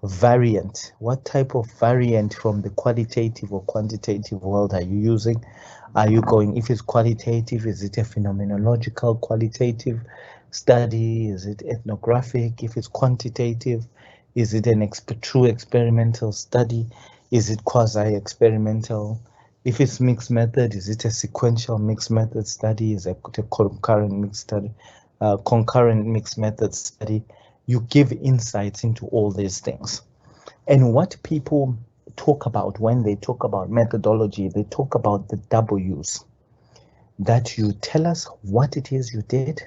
Variant. What type of variant from the qualitative or quantitative world are you using? Are you going, if it's qualitative, is it a phenomenological qualitative study? Is it ethnographic? If it's quantitative, is it an true experimental study? Is it quasi-experimental? If it's mixed method, is it a sequential mixed method study? Is it a concurrent mixed study? Concurrent mixed method study? You give insights into all these things. And what people talk about when they talk about methodology, they talk about the W's. That you tell us what it is you did.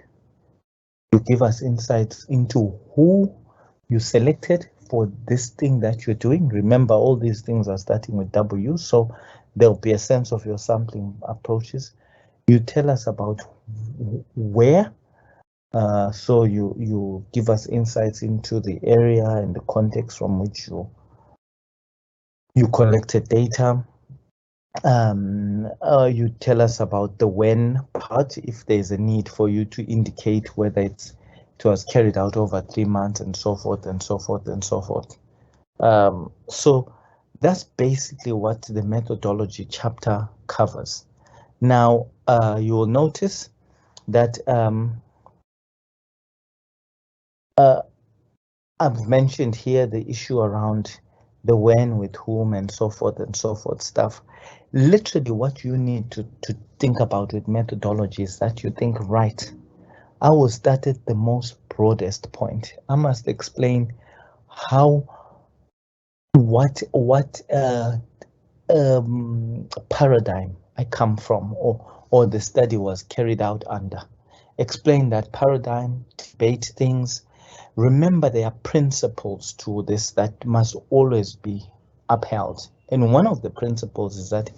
You give us insights into who you selected for this thing that you're doing. Remember, all these things are starting with W, so there'll be a sense of your sampling approaches. You tell us about where. So you give us insights into the area and the context from which you collected data. You tell us about the when part, if there's a need for you to indicate whether it was carried out over 3 months and so forth and so forth and so forth. So that's basically what the methodology chapter covers. Now, you will notice that I've mentioned here the issue around the when, with whom, and so forth stuff. Literally what you need to think about with methodology is that you think, right, I will start at the most broadest point. I must explain how, what paradigm I come from, or the study was carried out under. Explain that paradigm, debate things. Remember, there are principles to this that must always be upheld. And one of the principles is that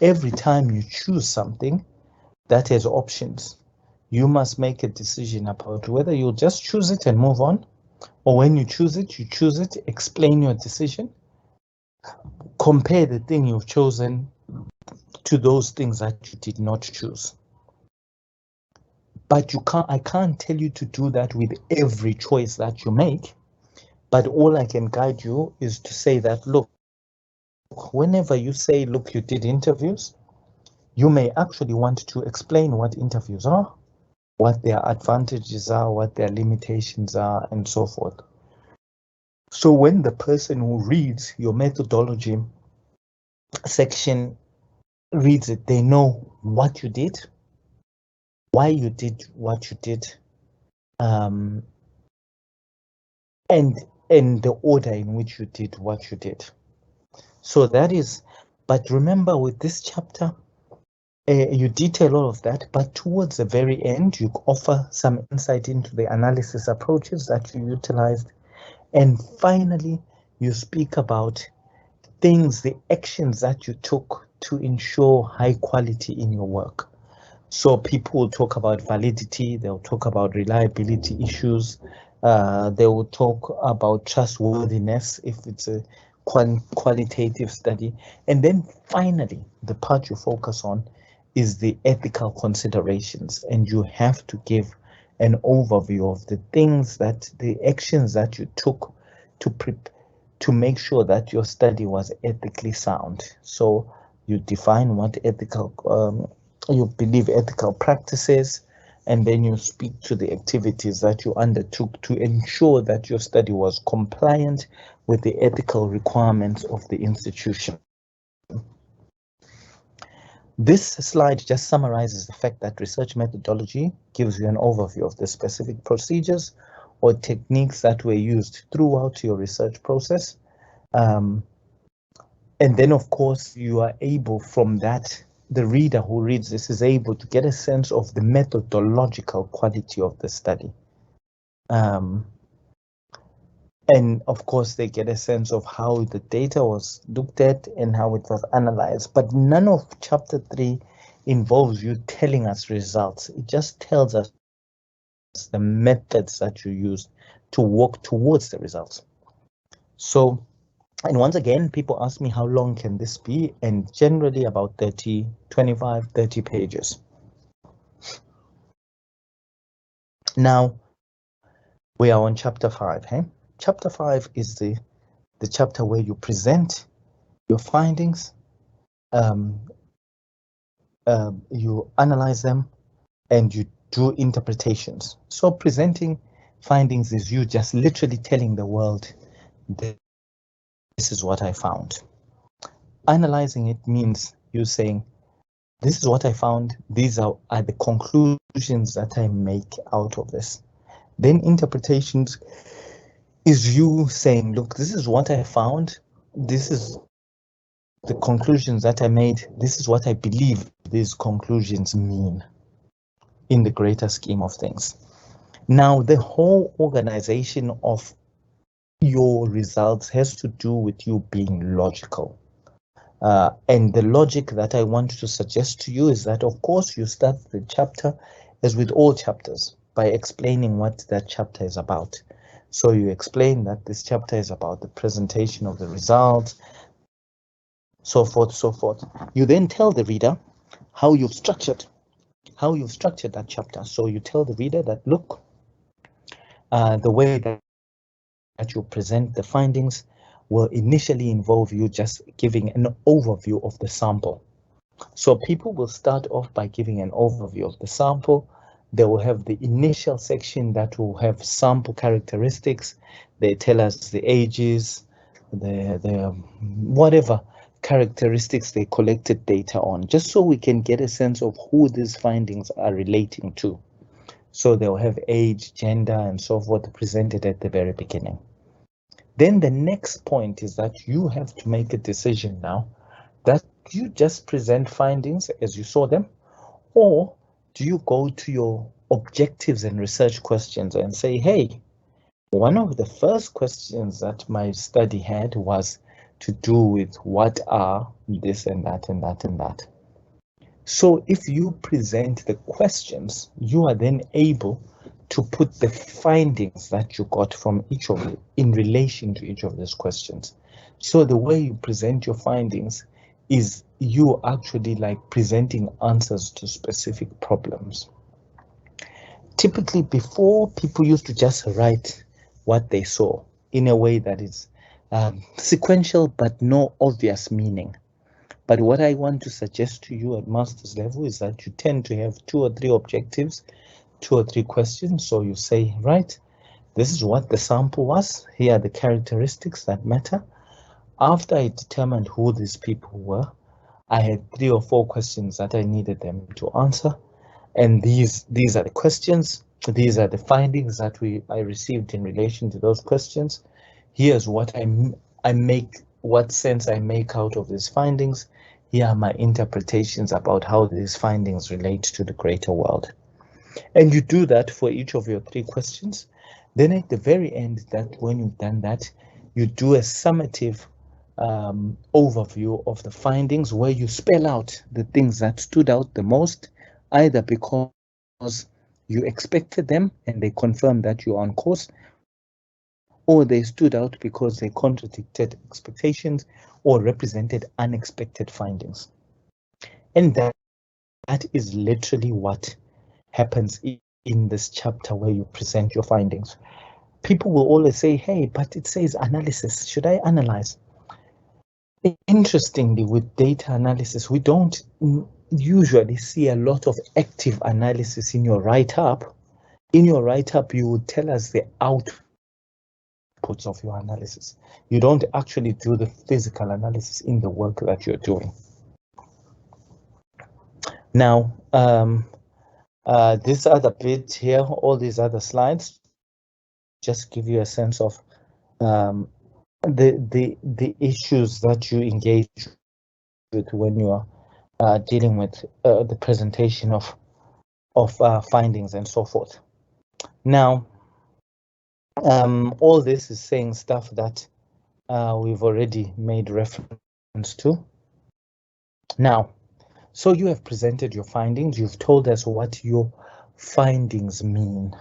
every time you choose something that has options, you must make a decision about whether you'll just choose it and move on, or when you choose it, explain your decision, compare the thing you've chosen to those things that you did not choose. But I can't tell you to do that with every choice that you make. But all I can guide you is to say that, look, whenever you say, look, you did interviews, you may actually want to explain what interviews are, what their advantages are, what their limitations are, and so forth. So when the person who reads your methodology section reads it, they know what you did, why you did what you did, and the order in which you did what you did. So that is, but remember, with this chapter, you detail all of that, but towards the very end, you offer some insight into the analysis approaches that you utilized. And finally, you speak about things, the actions that you took to ensure high quality in your work. So people will talk about validity, they'll talk about reliability issues, they will talk about trustworthiness if it's a qualitative study. And then finally, the part you focus on is the ethical considerations, and you have to give an overview of the things that, the actions that you took to make sure that your study was ethically sound. So you define what ethical, you believe ethical practices, and then you speak to the activities that you undertook to ensure that your study was compliant with the ethical requirements of the institution. This slide just summarizes the fact that research methodology gives you an overview of the specific procedures or techniques that were used throughout your research process. And then, of course, you are able from that, the reader who reads this is able to get a sense of the methodological quality of the study. And of course, they get a sense of how the data was looked at and how it was analyzed. But none of chapter 3 involves you telling us results. It just tells us the methods that you use to work towards the results. So, and once again, people ask me how long can this be, and generally about 25, 30 pages. Now, we are on chapter 5, hey? Chapter 5 is the the chapter where you present your findings, you analyze them, and you do interpretations. So presenting findings is you just literally telling the world, this is what I found. Analyzing it means you saying, this is what I found, these are the conclusions that I make out of this. Then interpretations is you saying, look, this is what I found, this is the conclusions that I made, this is what I believe these conclusions mean in the greater scheme of things. Now, the whole organization of your results has to do with you being logical. And the logic that I want to suggest to you is that, of course, you start the chapter, as with all chapters, by explaining what that chapter is about. So you explain that this chapter is about the presentation of the results, so forth, so forth. You then tell the reader how you've structured that chapter. So you tell the reader that, look, the way that you present the findings will initially involve you just giving an overview of the sample. So people will start off by giving an overview of the sample. They will have the initial section that will have sample characteristics. They tell us the ages, the whatever characteristics they collected data on, just so we can get a sense of who these findings are relating to. So they'll have age, gender, and so forth presented at the very beginning. Then the next point is that you have to make a decision now that you just present findings as you saw them, or do you go to your objectives and research questions and say, hey, one of the first questions that my study had was to do with what are this and that and that and that. So if you present the questions, you are then able to put the findings that you got from each of it in relation to each of those questions. So the way you present your findings is you actually like presenting answers to specific problems. Typically before, people used to just write what they saw in a way that is sequential but no obvious meaning. But what I want to suggest to you at master's level is that you tend to have 2 or 3 objectives, 2 or 3 questions. So you say, right, this is what the sample was. Here are the characteristics that matter. After I determined who these people were, I had 3 or 4 questions that I needed them to answer. And these are the questions. These are the findings that I received in relation to those questions. Here's what I make, what sense I make out of these findings. Here are my interpretations about how these findings relate to the greater world. And you do that for each of your 3 questions. Then at the very end, that when you've done that, you do a summative overview of the findings where you spell out the things that stood out the most, either because you expected them and they confirmed that you're on course, or they stood out because they contradicted expectations or represented unexpected findings. And that is literally what happens in this chapter where you present your findings. People will always say, hey, but it says analysis. Should I analyze? Interestingly, with data analysis, we don't usually see a lot of active analysis in your write-up. In your write-up, you would tell us the outputs of your analysis. You don't actually do the physical analysis in the work that you're doing. Now, this other bit here, all these other slides, just give you a sense of the issues that you engage with when you are dealing with the presentation of findings and so forth. Now, all this is saying stuff that we've already made reference to. Now, so you have presented your findings. You've told us what your findings mean.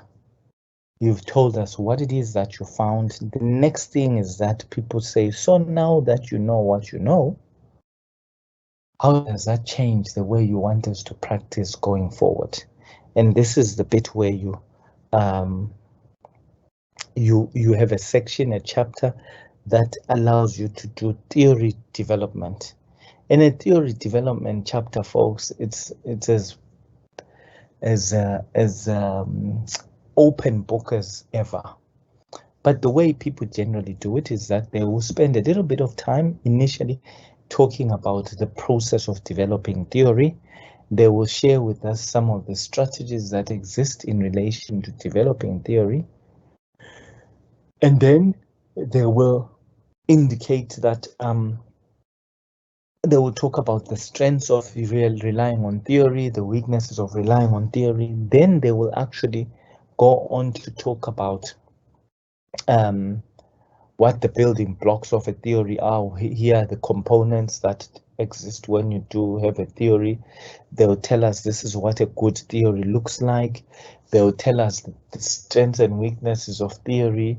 You've told us what it is that you found. The next thing is that people say, so now that you know what you know, how does that change the way you want us to practice going forward? And this is the bit where you have a section, a chapter that allows you to do theory development. In a theory development chapter, folks, it's as open book as ever. But the way people generally do it is that they will spend a little bit of time initially talking about the process of developing theory. They will share with us some of the strategies that exist in relation to developing theory. And then they will indicate that they will talk about the strengths of relying on theory, the weaknesses of relying on theory. Then they will actually go on to talk about what the building blocks of a theory are. Here are the components that exist when you do have a theory. They'll tell us this is what a good theory looks like. They'll tell us the strengths and weaknesses of theory.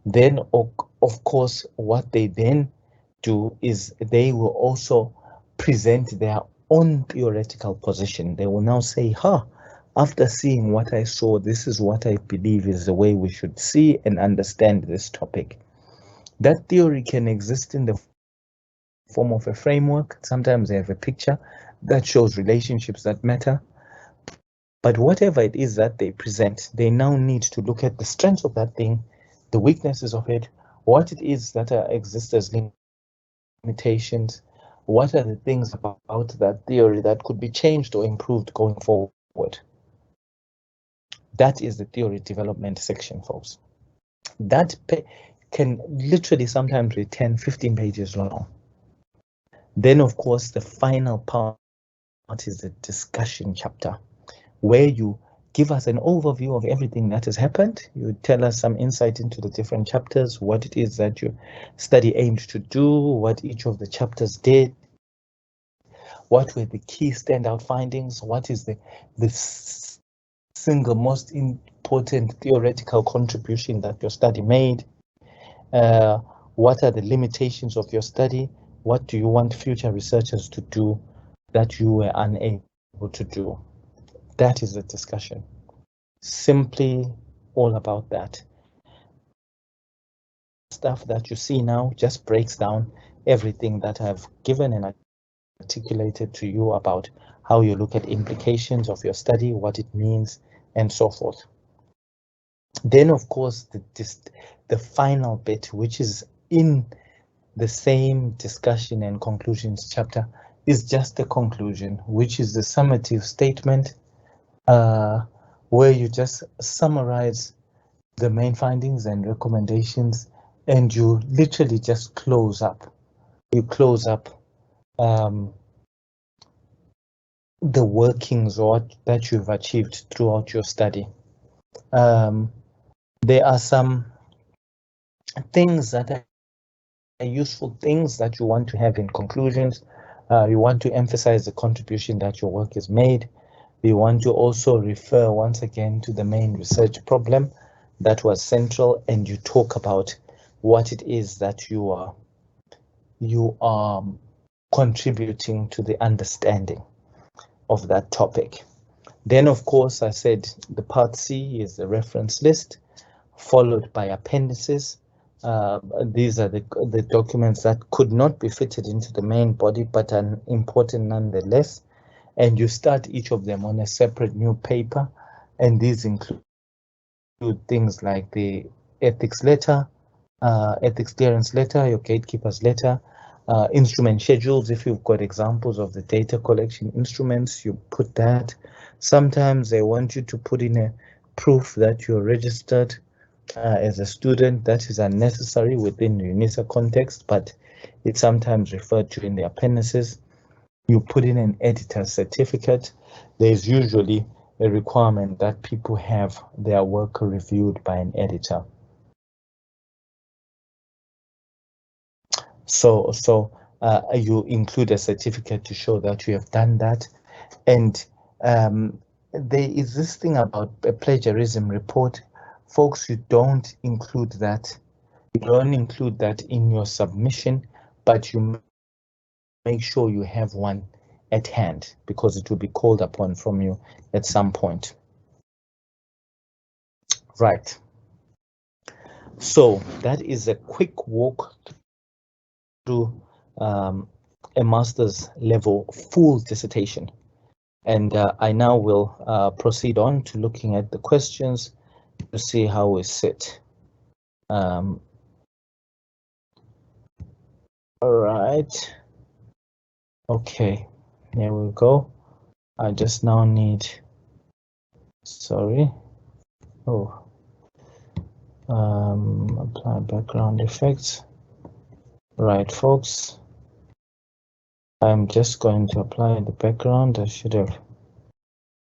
Then, of course, what they then do is they will also present their own theoretical position. They will now say, after seeing what I saw, this is what I believe is the way we should see and understand this topic. That theory can exist in the form of a framework. Sometimes they have a picture that shows relationships that matter. But whatever it is that they present, they now need to look at the strengths of that thing, the weaknesses of it, what it is that exist as limitations, what are the things about that theory that could be changed or improved going forward. That is the theory development section, folks. That can literally sometimes be 10, 15 pages long. Then, of course, the final part is the discussion chapter, where you give us an overview of everything that has happened. You tell us some insight into the different chapters, what it is that your study aimed to do, what each of the chapters did, what were the key standout findings, what is the single most important theoretical contribution that your study made, what are the limitations of your study, what do you want future researchers to do that you were unable to do. That is the discussion. Simply all about that. Stuff that you see now just breaks down everything that I've given and articulated to you about how you look at implications of your study, what it means, and so forth. Then, of course, the final bit, which is in the same discussion and conclusions chapter, is just the conclusion, which is the summative statement, where you just summarize the main findings and recommendations, and you literally just close up. You close up the workings or that you've achieved throughout your study. There are some things that are useful things that you want to have in conclusions. You want to emphasize the contribution that your work has made. You want to also refer once again to the main research problem that was central, and you talk about what it is that you are contributing to the understanding of that topic. Then, of course, I said the part C is the reference list, followed by appendices. These are the documents that could not be fitted into the main body, but are important nonetheless. And you start each of them on a separate new paper. And these include things like the ethics letter, ethics clearance letter, your gatekeeper's letter, instrument schedules. If you've got examples of the data collection instruments, you put that. Sometimes they want you to put in a proof that you're registered as a student. That is unnecessary within the UNISA context, but it's sometimes referred to in the appendices. You put in an editor's certificate. There's usually a requirement that people have their work reviewed by an editor. So you include a certificate to show that you have done that. And there is this thing about a plagiarism report. Folks, you don't include that. You don't include that in your submission, but you make sure you have one at hand, because it will be called upon from you at some point. Right. So that is a quick walk through a master's level full dissertation. And I now will proceed on to looking at the questions to see how we sit. All right. Okay, here we go. I just now need, sorry. Oh, apply background effects. Right, folks. I'm just going to apply the background. I should have.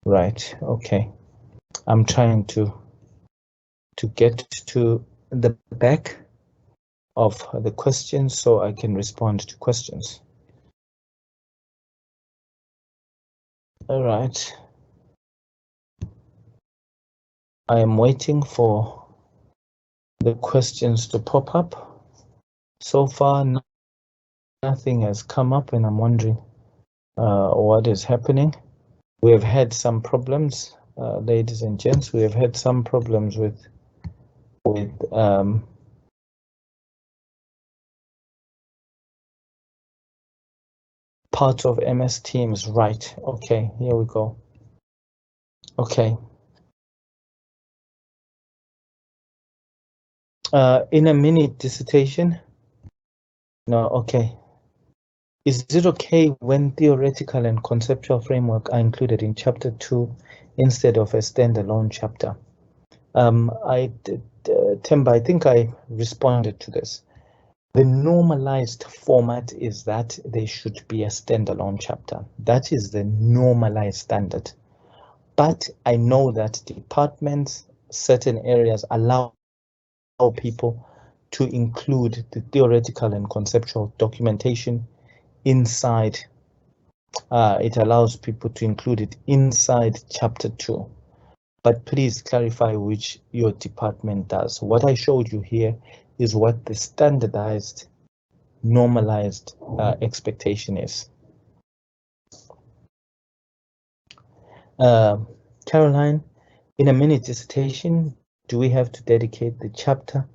Right, okay. I'm trying to get to the back of the questions so I can respond to questions. All right. I am waiting for the questions to pop up. So far, nothing has come up, and I'm wondering what is happening. We have had some problems, ladies and gents. We have had some problems with parts of MS Teams. Right. Okay. Here we go. Okay. In a mini dissertation. No. Okay. Is it okay when theoretical and conceptual framework are included in chapter 2 instead of a standalone chapter? Temba, I think I responded to this. The normalized format is that there should be a standalone chapter. That is the normalized standard. But I know that departments, certain areas allow people to include the theoretical and conceptual documentation inside. It allows people to include it inside chapter 2. But please clarify which your department does. What I showed you here is what the standardized, normalized expectation is. Caroline, in a mini dissertation, do we have to dedicate the chapter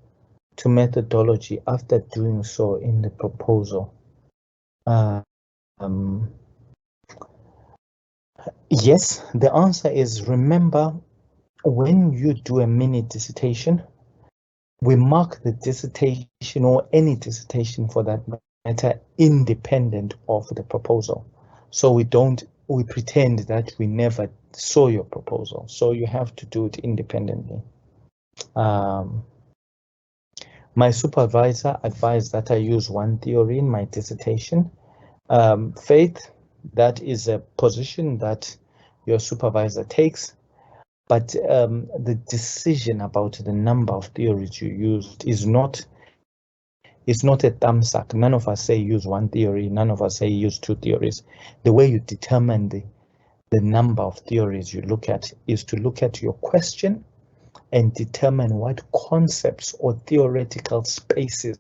to methodology after doing so in the proposal? Yes, the answer is, remember, when you do a mini dissertation, we mark the dissertation or any dissertation for that matter independent of the proposal. So we pretend that we never saw your proposal. So you have to do it independently. My supervisor advised that I use one theory in my dissertation. Faith, that is a position that your supervisor takes, but the decision about the number of theories you used is not a thumbs up. None of us say use one theory, none of us say use two theories. The way you determine the number of theories you look at is to look at your question and determine what concepts or theoretical spaces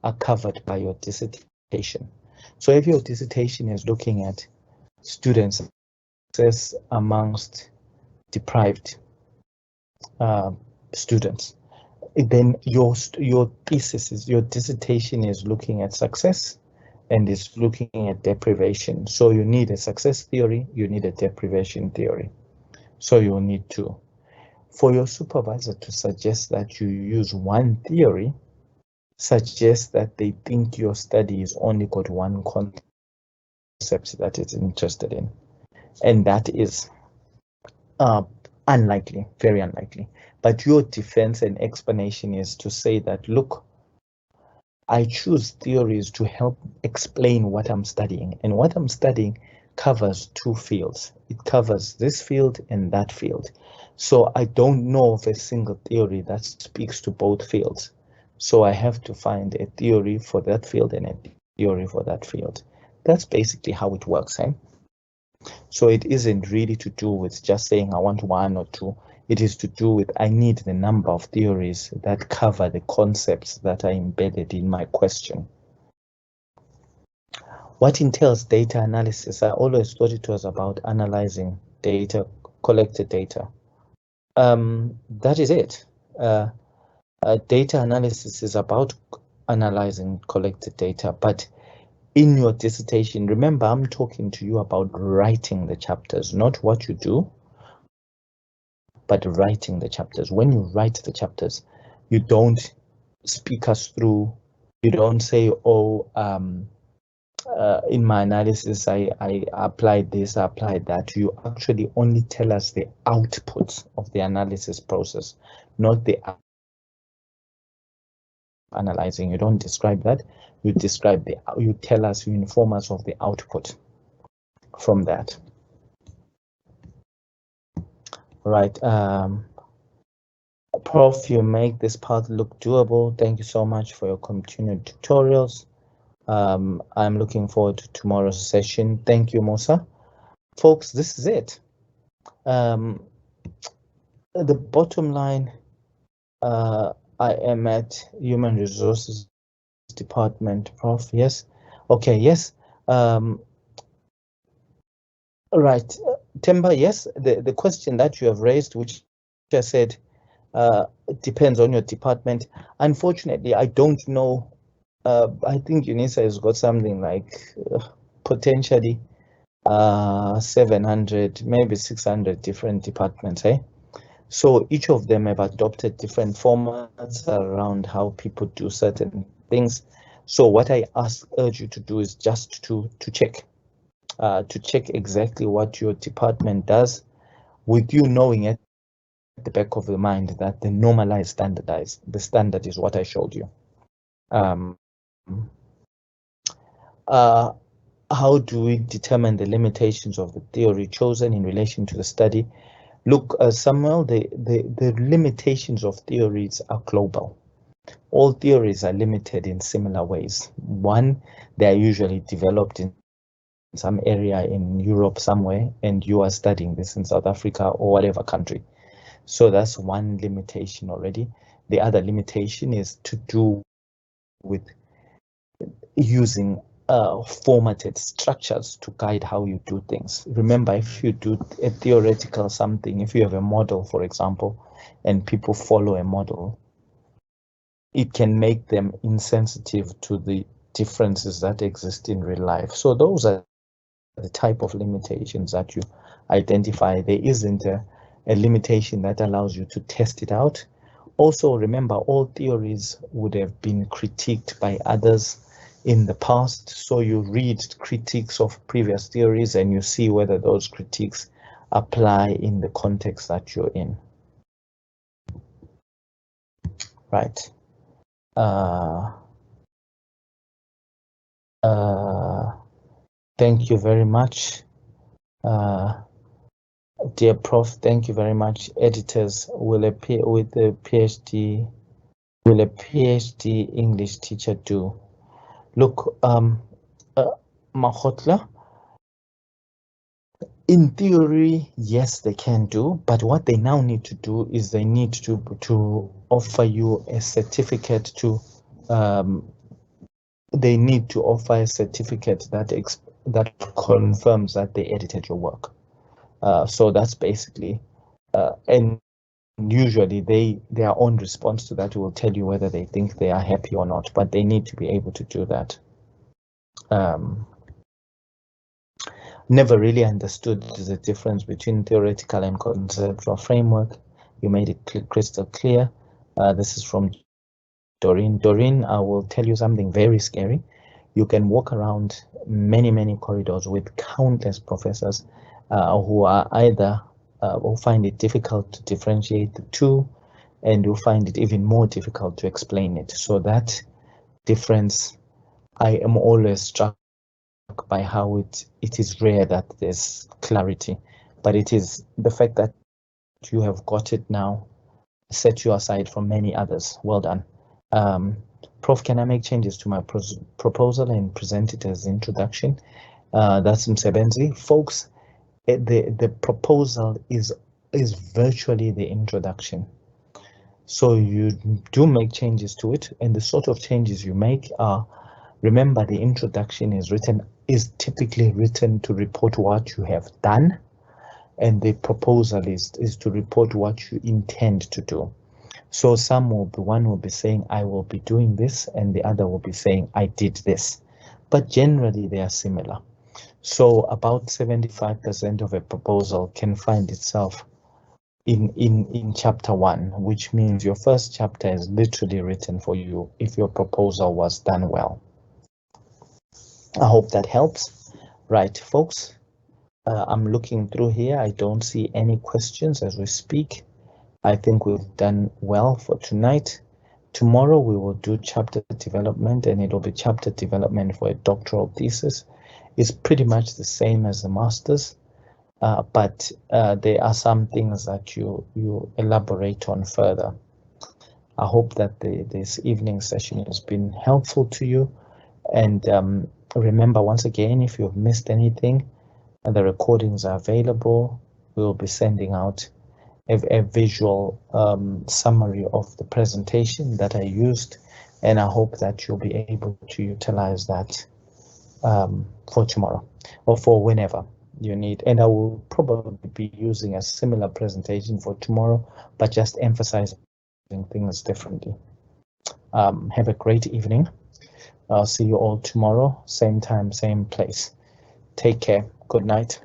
are covered by your dissertation. So if your dissertation is looking at students' success amongst deprived students, then your dissertation is looking at success and is looking at deprivation. So you need a success theory, you need a deprivation theory. So you need to. For your supervisor to suggest that you use one theory suggests that they think your study is only got one concept that it's interested in, and that is unlikely, very unlikely. But your defense and explanation is to say that, look, I choose theories to help explain what I'm studying, and what I'm studying covers two fields. It covers this field and that field. So I don't know of a single theory that speaks to both fields. So I have to find a theory for that field and a theory for that field. That's basically how it works, eh? So it isn't really to do with just saying I want one or two. It is to do with I need the number of theories that cover the concepts that are embedded in my question. What entails data analysis? I always thought it was about analyzing data, collected data. That is it. Data analysis is about analyzing collected data, but in your dissertation, remember, I'm talking to you about writing the chapters, not what you do, but writing the chapters. When you write the chapters, you don't speak us through, you don't say, oh, in my analysis, I applied this, I applied that. You actually only tell us the outputs of the analysis process, not the analyzing. You don't describe that. You describe you tell us, you inform us of the output from that. Right. Prof, you make this part look doable. Thank you so much for your continued tutorials. I'm looking forward to tomorrow's session. Thank you, Musa. Folks, this is it. The bottom line, I am at Human Resources Department, Prof. Yes. Okay, yes. Right. Temba, yes, the question that you have raised, which I said, depends on your department. Unfortunately, I don't know. I think UNISA has got something like potentially 700, maybe 600 different departments, eh? So each of them have adopted different formats around how people do certain things. So what I urge you to do is just to check exactly what your department does, with you knowing at the back of the mind that the normalized standardized, the standard is what I showed you. How do we determine the limitations of the theory chosen in relation to the study? Look, Samuel, the limitations of theories are global. All theories are limited in similar ways. One, they are usually developed in some area in Europe somewhere, and you are studying this in South Africa or whatever country. So that's one limitation already. The other limitation is to do with using formatted structures to guide how you do things. Remember, if you do a theoretical something, if you have a model, for example, and people follow a model, it can make them insensitive to the differences that exist in real life. So those are the type of limitations that you identify. There isn't a limitation that allows you to test it out. Also, remember, all theories would have been critiqued by others in the past. So you read critiques of previous theories and you see whether those critiques apply in the context that you're in. Right. Thank you very much. Dear Prof, thank you very much. Editors will appear with the PhD. Will a PhD English teacher do? Look, Mahotla, in theory, yes, they can do, but what they now need to do is they need to offer you a certificate to, they need to offer a certificate that confirms that they edited your work. So that's basically, and usually their own response to that will tell you whether they think they are happy or not, but they need to be able to do that. Never really understood the difference between theoretical and conceptual framework. You made it crystal clear. This is from Doreen. Doreen, I will tell you something very scary. You can walk around many corridors with countless professors who are either who find it difficult to differentiate the two, and who find it even more difficult to explain it. So that difference, I am always struck by how it is rare that there's clarity, but it is the fact that you have got it now set you aside from many others. Well done. Prof, can I make changes to my proposal and present it as introduction? That's Msebenzi. Folks, the proposal is virtually the introduction. So you do make changes to it, and the sort of changes you make are, remember, the introduction is typically written to report what you have done, and the proposal is to report what you intend to do. So one will be saying, I will be doing this, and the other will be saying, I did this. But generally they are similar. So about 75% of a proposal can find itself in chapter 1, which means your first chapter is literally written for you if your proposal was done well. I hope that helps. Right, folks, I'm looking through here. I don't see any questions as we speak. I think we've done well for tonight. Tomorrow we will do chapter development, and it'll be chapter development for a doctoral thesis. It's pretty much the same as the master's, but there are some things that you elaborate on further. I hope that this evening session has been helpful to you. And remember, once again, if you've missed anything, the recordings are available. We will be sending out a visual summary of the presentation that I used, and I hope that you'll be able to utilize that for tomorrow or for whenever you need. And I will probably be using a similar presentation for tomorrow, but just emphasizing things differently. Have a great evening. I'll see you all tomorrow, same time, same place. Take care. Good night.